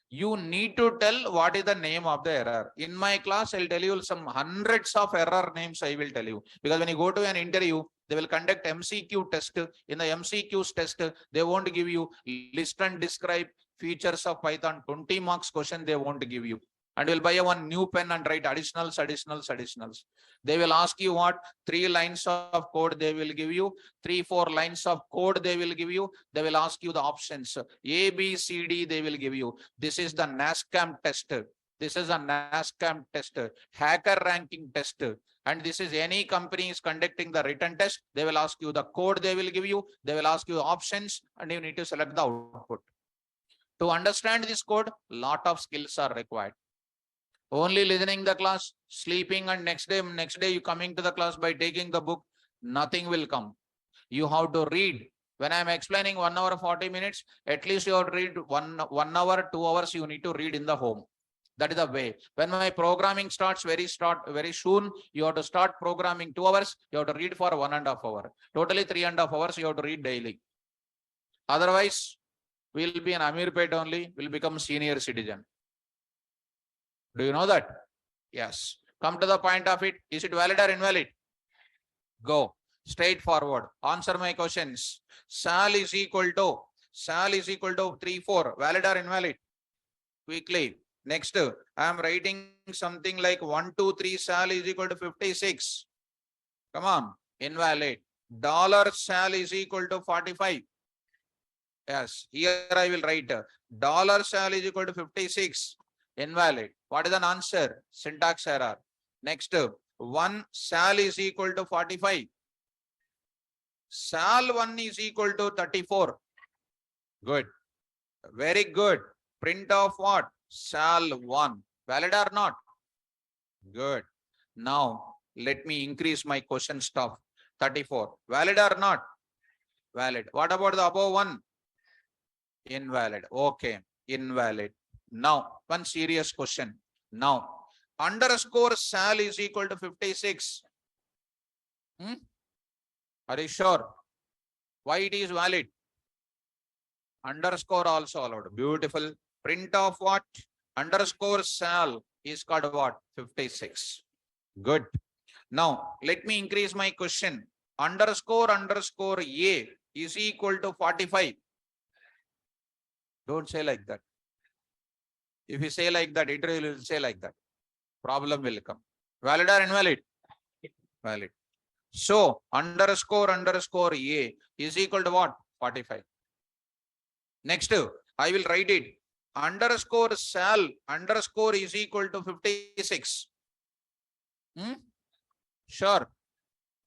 You need to tell what is the name of the error. In my class, I'll tell you some hundreds of error names I will tell you. Because when you go to an interview, they will conduct MCQ test. In the MCQs test, they won't give you list and describe features of Python. 20 marks question they won't give you. And you'll buy a one new pen and write additionals, additionals, additionals. They will ask you what? 3 lines of code they will give you. 3, 4 lines of code they will give you. They will ask you the options. A, B, C, D they will give you. This is the NASCAM test. This is a NASCAM test. Hacker ranking test. And this is any company is conducting the written test. They will ask you the code they will give you. They will ask you options and you need to select the output. To understand this code, lot of skills are required. Only listening the class, sleeping, and next day you coming to the class by taking the book, nothing will come. You have to read. When I am explaining 1 hour 40 minutes, at least you have to read 1 hour, 2 hours you need to read in the home. That is the way. When my programming starts very soon, you have to start programming 2 hours, you have to read for 1.5 hours. Totally 3.5 hours you have to read daily. Otherwise, we'll be an Amirpet only, will become senior citizen. Do you know that? Yes. Come to the point of it. Is it valid or invalid? Go. Straightforward. Answer my questions. Sal is equal to 3, 4. Valid or invalid? Quickly. Next, I am writing something like 1, 2, 3. Sal is equal to 56. Come on. Invalid. Dollar Sal is equal to 45. Yes. Here I will write dollar Sal is equal to 56. Invalid. What is an answer? Syntax error. Next, 1 Sal is equal to 45. Sal 1 is equal to 34. Good. Very good. Print of what? Sal 1. Valid or not? Good. Now, let me increase my question stuff. 34. Valid or not? Valid. What about the above one? Invalid. Okay. Invalid. Now, one serious question. Now, underscore Sal is equal to 56. Are you sure? Why it is valid? Underscore also allowed. Beautiful. Print of what? Underscore Sal is called what? 56. Good. Now, let me increase my question. Underscore A is equal to 45. Don't say like that. If you say like that, it will say like that. problem will come. Valid or invalid? Valid. So underscore A is equal to what? 45. Next, I will write it. Underscore sal underscore is equal to 56. Sure.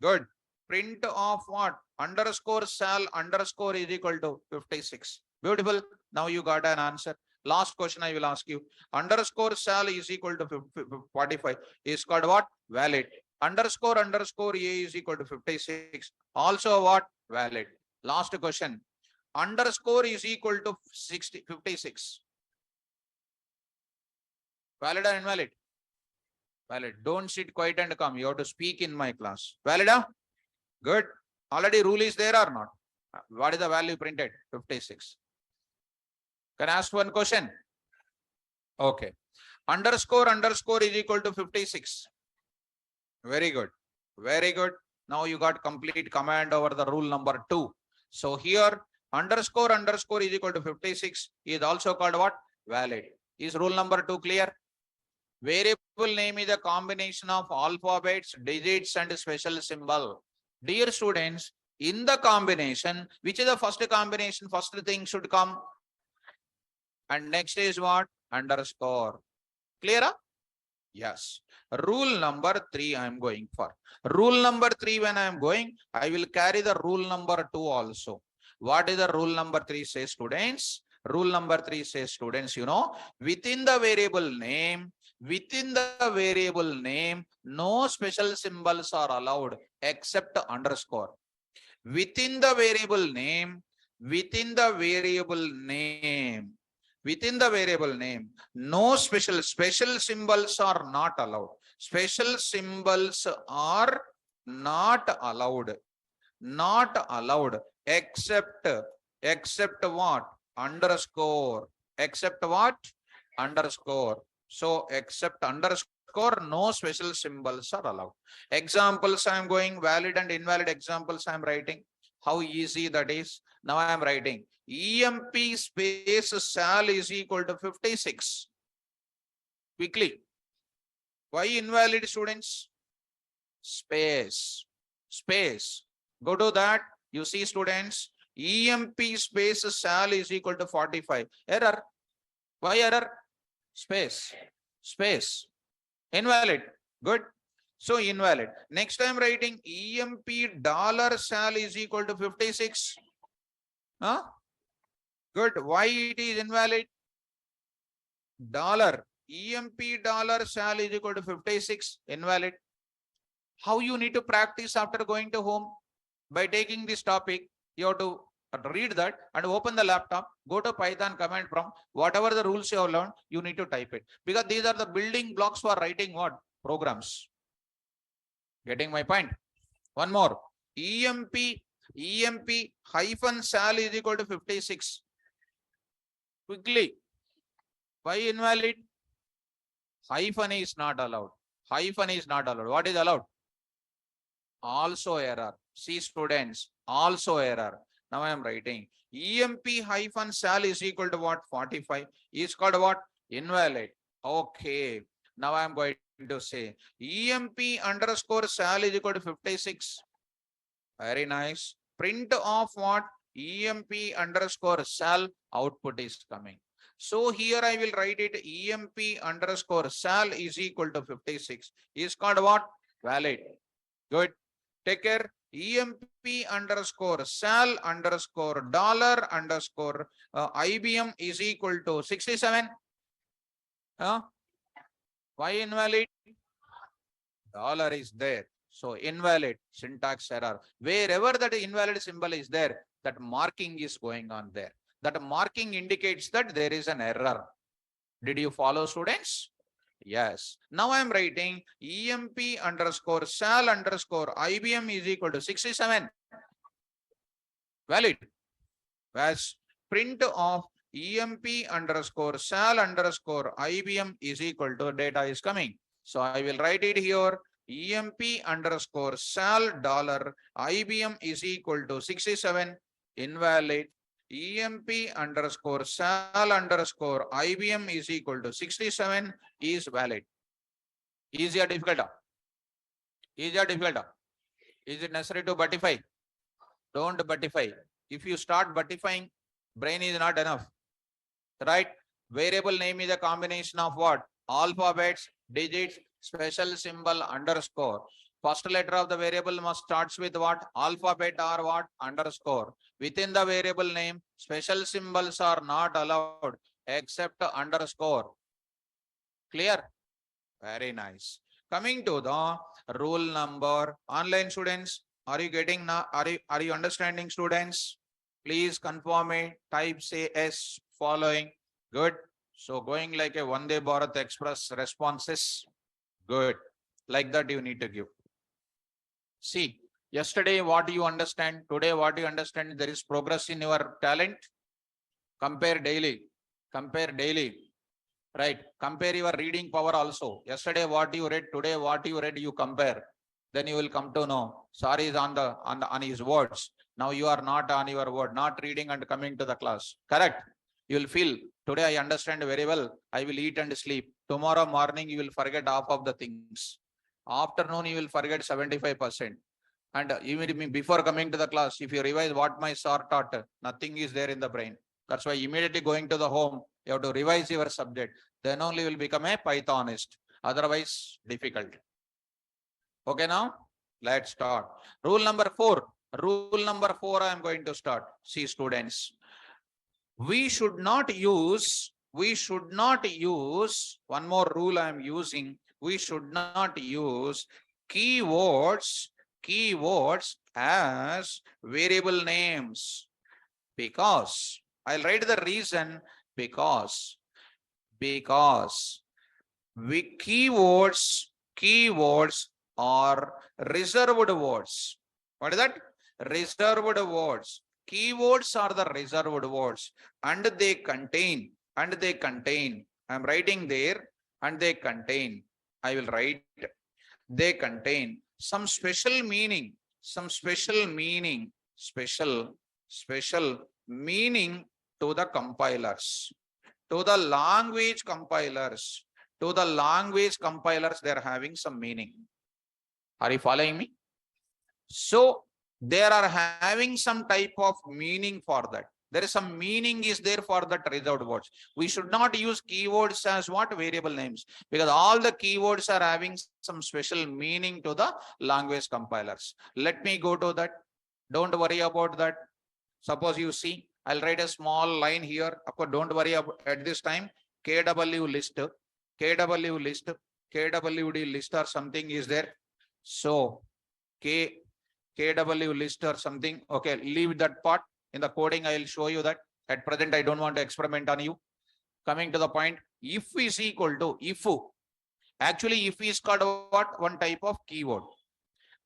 Good. Print of what? Underscore sal underscore is equal to 56. Beautiful. Now you got an answer. Last question I will ask you. Underscore sal is equal to 45 is called what? Valid. Underscore A is equal to 56. Also what? Valid. Last question. Underscore is equal to 56. Valid or invalid? Valid. Don't sit quiet and come. You have to speak in my class. Valid? Good. Already rule is there or not? What is the value printed? 56. Can I ask one question? Okay. Underscore is equal to 56. Very good. Very good. Now you got complete command over the rule number 2. So here underscore is equal to 56 is also called what? Valid. Is rule number 2 clear? Variable name is a combination of alphabets, digits, and special symbol. Dear students, in the combination, which is the first combination? First thing should come. And next is what? Underscore. Clear? Yes. Rule number 3 I am going for. Rule number 3 when I am going, I will carry the rule number 2 also. What is the rule number 3 says, students? Rule number 3 says, students, within the variable name, no special symbols are allowed except underscore. Within the variable name, no special symbols are not allowed. Special symbols are not allowed. Not allowed except what? Underscore. Except what? Underscore. So except underscore, no special symbols are allowed. Examples I am going, valid and invalid examples I am writing. How easy that is. Now I am writing EMP space sal is equal to 56. Quickly. Why invalid, students? Space. Go to that. You see, students, EMP space sal is equal to 45. Error. Why error? Space. Invalid. Good. So invalid. Next I am writing EMP dollar sal is equal to 56. Huh? Good. Why it is invalid? Dollar. EMP dollar sal is equal to 56. Invalid. How you need to practice after going to home? By taking this topic, you have to read that and open the laptop, go to Python command prompt, whatever the rules you have learned, you need to type it. Because these are the building blocks for writing what? Programs. Getting my point? One more. EMP hyphen sal is equal to 56. Quickly. Why invalid? Hyphen is not allowed. What is allowed? Also error. See, students, also error. Now I am writing EMP hyphen sal is equal to what? 45 is called what? Invalid. Okay. Now I am going to say EMP underscore sal is equal to 56. Very nice. Print of what? EMP underscore sal, output is coming. So here I will write it EMP underscore sal is equal to 56 is called what? Valid. Good. Take care. EMP underscore sal underscore dollar underscore IBM is equal to 67. Why invalid? Dollar is there. So invalid, syntax error. Wherever that invalid symbol is there, that marking is going on there. That marking indicates that there is an error. Did you follow, students? Yes. Now I am writing EMP underscore sal underscore IBM is equal to 67. Valid. As print of EMP underscore sal underscore IBM is equal to data is coming. So I will write it here. EMP underscore sal dollar IBM is equal to 67. Invalid. EMP underscore sal underscore IBM is equal to 67 is valid. Easy or difficult? Easy or difficult? Is it necessary to buttify? Don't buttify. If you start buttifying, brain is not enough. Right? Variable name is a combination of what? Alphabets, digits, special symbol, underscore. First letter of the variable must starts with what? Alphabet or what? Underscore. Within the variable name, special symbols are not allowed except underscore. Clear? Very nice. Coming to the rule number. Online students, are you getting now? Are you understanding, students? Please confirm me. Type say yes. Following. Good. So going like a Vande Bharat Express responses. Good. Like that you need to give. See, yesterday what you understand, today what you understand, there is progress in your talent. Compare daily. Compare daily. Right. Compare your reading power also. Yesterday what you read, today what you read, you compare. Then you will come to know. Sorry is on his words. Now you are not on your word, not reading and coming to the class. Correct. You will feel today I understand very well. I will eat and sleep. Tomorrow morning you will forget half of the things. Afternoon you will forget 75%. And even before coming to the class, if you revise what my sir taught, nothing is there in the brain. That's why immediately going to the home, you have to revise your subject. Then only will become a Pythonist. Otherwise, difficult. Okay, now let's start. Rule number 4. Rule number 4, I am going to start. See, students, we should not use, one more rule I am using. We should not use keywords as variable names, because I'll write the reason. Because we keywords are reserved words. What is that? Reserved words. Keywords are the reserved words, and they contain, I'm writing there, and they contain, I will write, they contain some special meaning, special meaning to the compilers, to the language compilers, they are having some meaning. Are you following me? So they are having some type of meaning for that. There is some meaning is there for that reserved words. We should not use keywords as what? Variable names, because all the keywords are having some special meaning to the language compilers. Let me go to that. Don't worry about that. Suppose you see, I'll write a small line here. Of course, don't worry about at this time. KW list, KWD list or something is there. So KW list or something. Okay, leave that part. In the coding, I will show you that. At present, I don't want to experiment on you. Coming to the point, if is equal to if. Actually, if is called what? One type of keyword.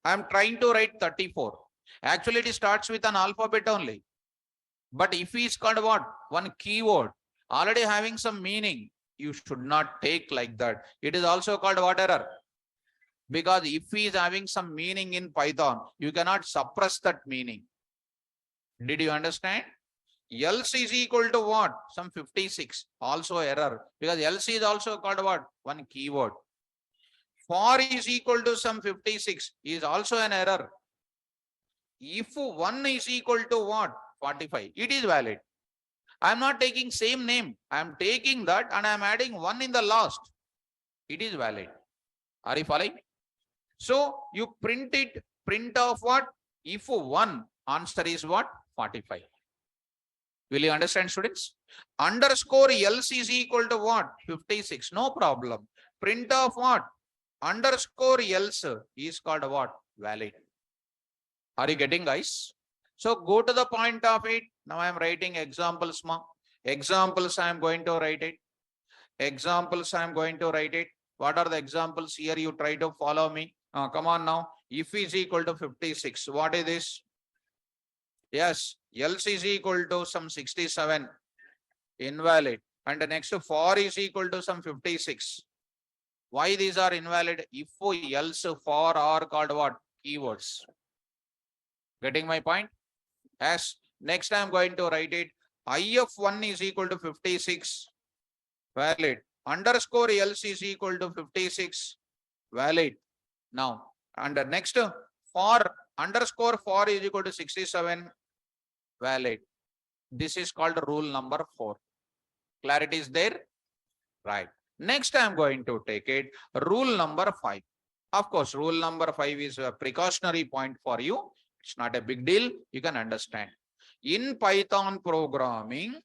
I am trying to write 34. Actually, it starts with an alphabet only. But if is called what? One keyword. Already having some meaning. You should not take like that. It is also called what error? Because if is having some meaning in Python, you cannot suppress that meaning. Did you understand? Else is equal to what? Some 56. Also error. Because else is also called what? One keyword. For is equal to some 56 is also an error. If 1 is equal to what? 45. It is valid. I am not taking same name. I am taking that and I am adding 1 in the last. It is valid. Are you following? So you print off what? If 1, answer is what? 45. Will you understand, students? Underscore else is equal to what? 56. No problem. Print off what? Underscore else is called what? Valid. Are you getting, guys? So go to the point of it. Now I am writing examples. Examples I am going to write it. What are the examples here? You try to follow me. Come on now. If is equal to 56. What is this? Yes. Else is equal to some 67. Invalid. And the next for is equal to some 56. Why these are invalid? If, else, for are called what? Keywords. Getting my point? Yes. Next I am going to write it. IF1 is equal to 56. Valid. Underscore else is equal to 56. valid. Now, and the next for underscore for is equal to 67, valid. This is called rule number 4. Clarity is there? Right. Next, I am going to take it rule number 5. Of course, rule number 5 is a precautionary point for you. It's not a big deal. You can understand. In Python programming,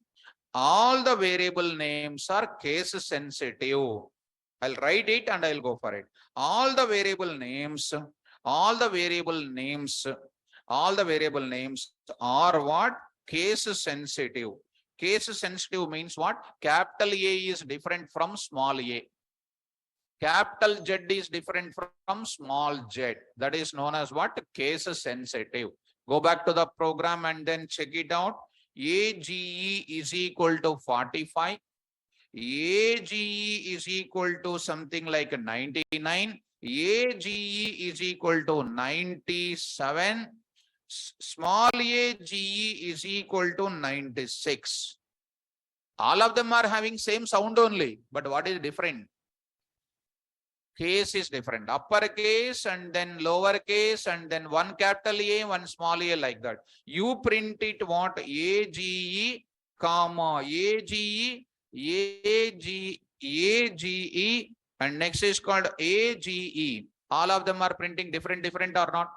all the variable names are case sensitive. I'll write it and I'll go for it. All the variable names are what? Case sensitive. Case sensitive means what? Capital A is different from small a. Capital Z is different from small z. That is known as what? Case sensitive. Go back to the program and then check it out. AGE is equal to 45. AGE is equal to something like 99. AGE is equal to 97. Small AGE is equal to 96. All of them are having same sound only, but what is different? Case is different. Uppercase and then lowercase and then one capital A, one small a, like that. You print it what? AGE, comma, AGE, AGE, and next is called AGE. All of them are printing different or not?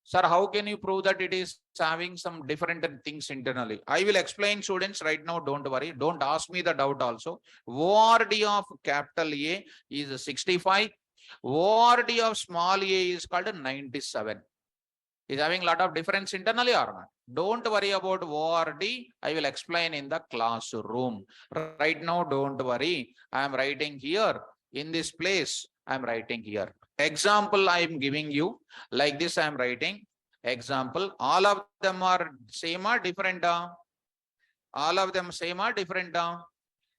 Sir, how can you prove that it is having some different things internally? I will explain, students, right now. Don't worry. Don't ask me the doubt also. ORD of capital A is 65. ORD of small a is called 97. Is having a lot of difference internally or not? Don't worry about ORD. I will explain in the classroom. Right now, don't worry. I am writing here in this place. I am writing here. Example I am giving you. Like this, I am writing. Example. All of them are same or different? All of them same or different?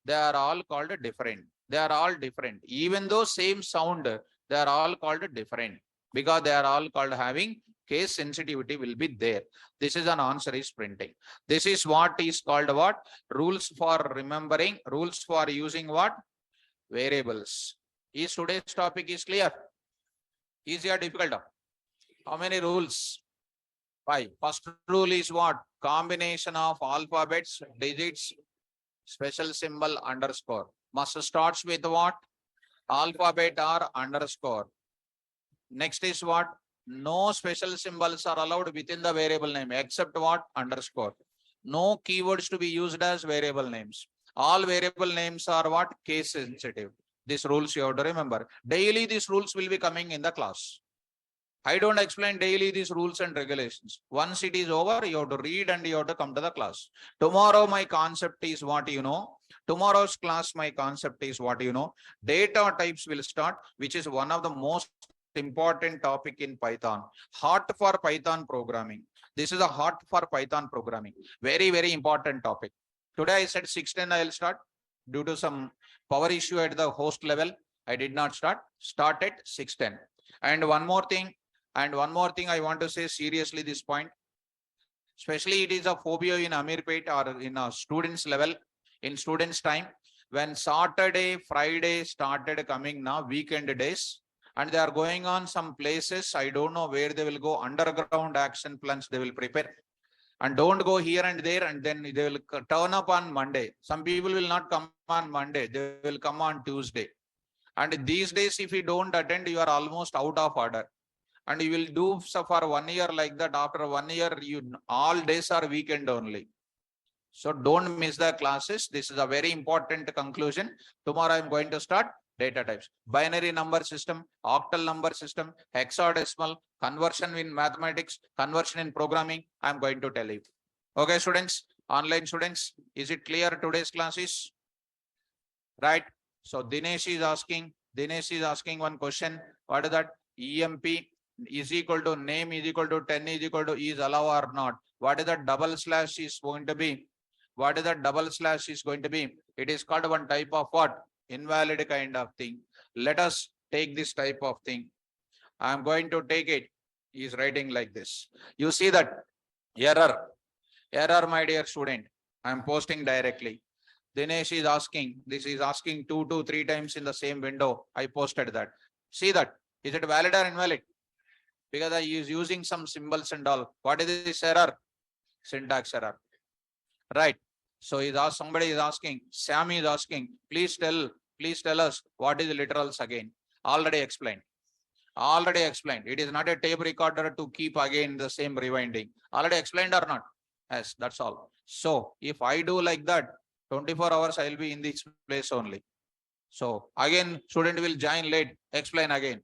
They are all called different. They are all different. Even though same sound, they are all called different. Because they are all called having case sensitivity will be there. This is an answer is printing. This is what is called what? Rules for remembering. Rules for using what? Variables. Is today's topic is clear? Easy or difficult? How many rules? 5. First rule is what? Combination of alphabets, digits, special symbol, underscore. Must starts with what? Alphabet or underscore. Next is what? No special symbols are allowed within the variable name except what? Underscore. No keywords to be used as variable names. All variable names are what? Case sensitive. These rules you have to remember. Daily these rules will be coming in the class. I don't explain daily these rules and regulations. Once it is over, you have to read and you have to come to the class. Tomorrow my concept is what you know. Tomorrow's class my concept is what you know. Data types will start, which is one of the most important topic in Python. Hot for Python programming. This is a hot for Python programming. Very, very important topic. Today I said 6:10 I will start. Due to some power issue at the host level, I did not start. Start at 6:10. And one more thing I want to say seriously this point. Especially it is a phobia in Amirpet or in a students level, in students time. When Saturday, Friday started coming now, weekend days, and they are going on some places. I don't know where they will go. Underground action plans they will prepare. And don't go here and there, and then they will turn up on Monday. Some people will not come on Monday. They will come on Tuesday. And these days, if you don't attend, you are almost out of order. And you will do so for 1 year like that. After 1 year, all days are weekend only. So don't miss the classes. This is a very important conclusion. Tomorrow I'm going to start data types, binary number system, octal number system, hexadecimal, conversion in mathematics, conversion in programming. I'm going to tell you. Okay, students, online students, is it clear today's classes? Right. So Dinesh is asking one question. What is that? EMP is equal to name is equal to 10 is equal to is allow or not. What is that double slash is going to be? What is that double slash is going to be? It is called one type of what? Invalid kind of thing. Let us take this type of thing. I am going to take it. He is writing like this. You see that error, my dear student. I am posting directly. Dinesh is asking, this is asking 2 to 3 times in the same window. I posted that. See that. Is it valid or invalid? Because I is using some symbols and all. What is this error? Syntax error. Right. So somebody is asking, Sam is asking, please tell us what is literals again. Already explained. Already explained. It is not a tape recorder to keep again the same rewinding. Already explained or not? Yes, that's all. So if I do like that, 24 hours I will be in this place only. So again, student will join late, explain again.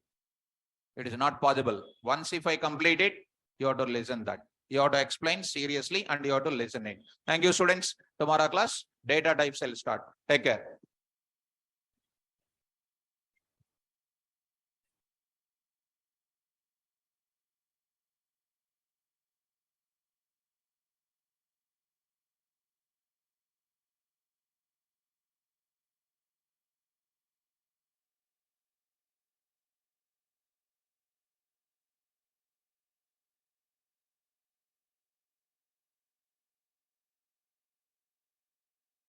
It is not possible. Once if I complete it, you have to listen that. You have to explain seriously and you have to listen it. Thank you, students. Tomorrow class, data types will start. Take care.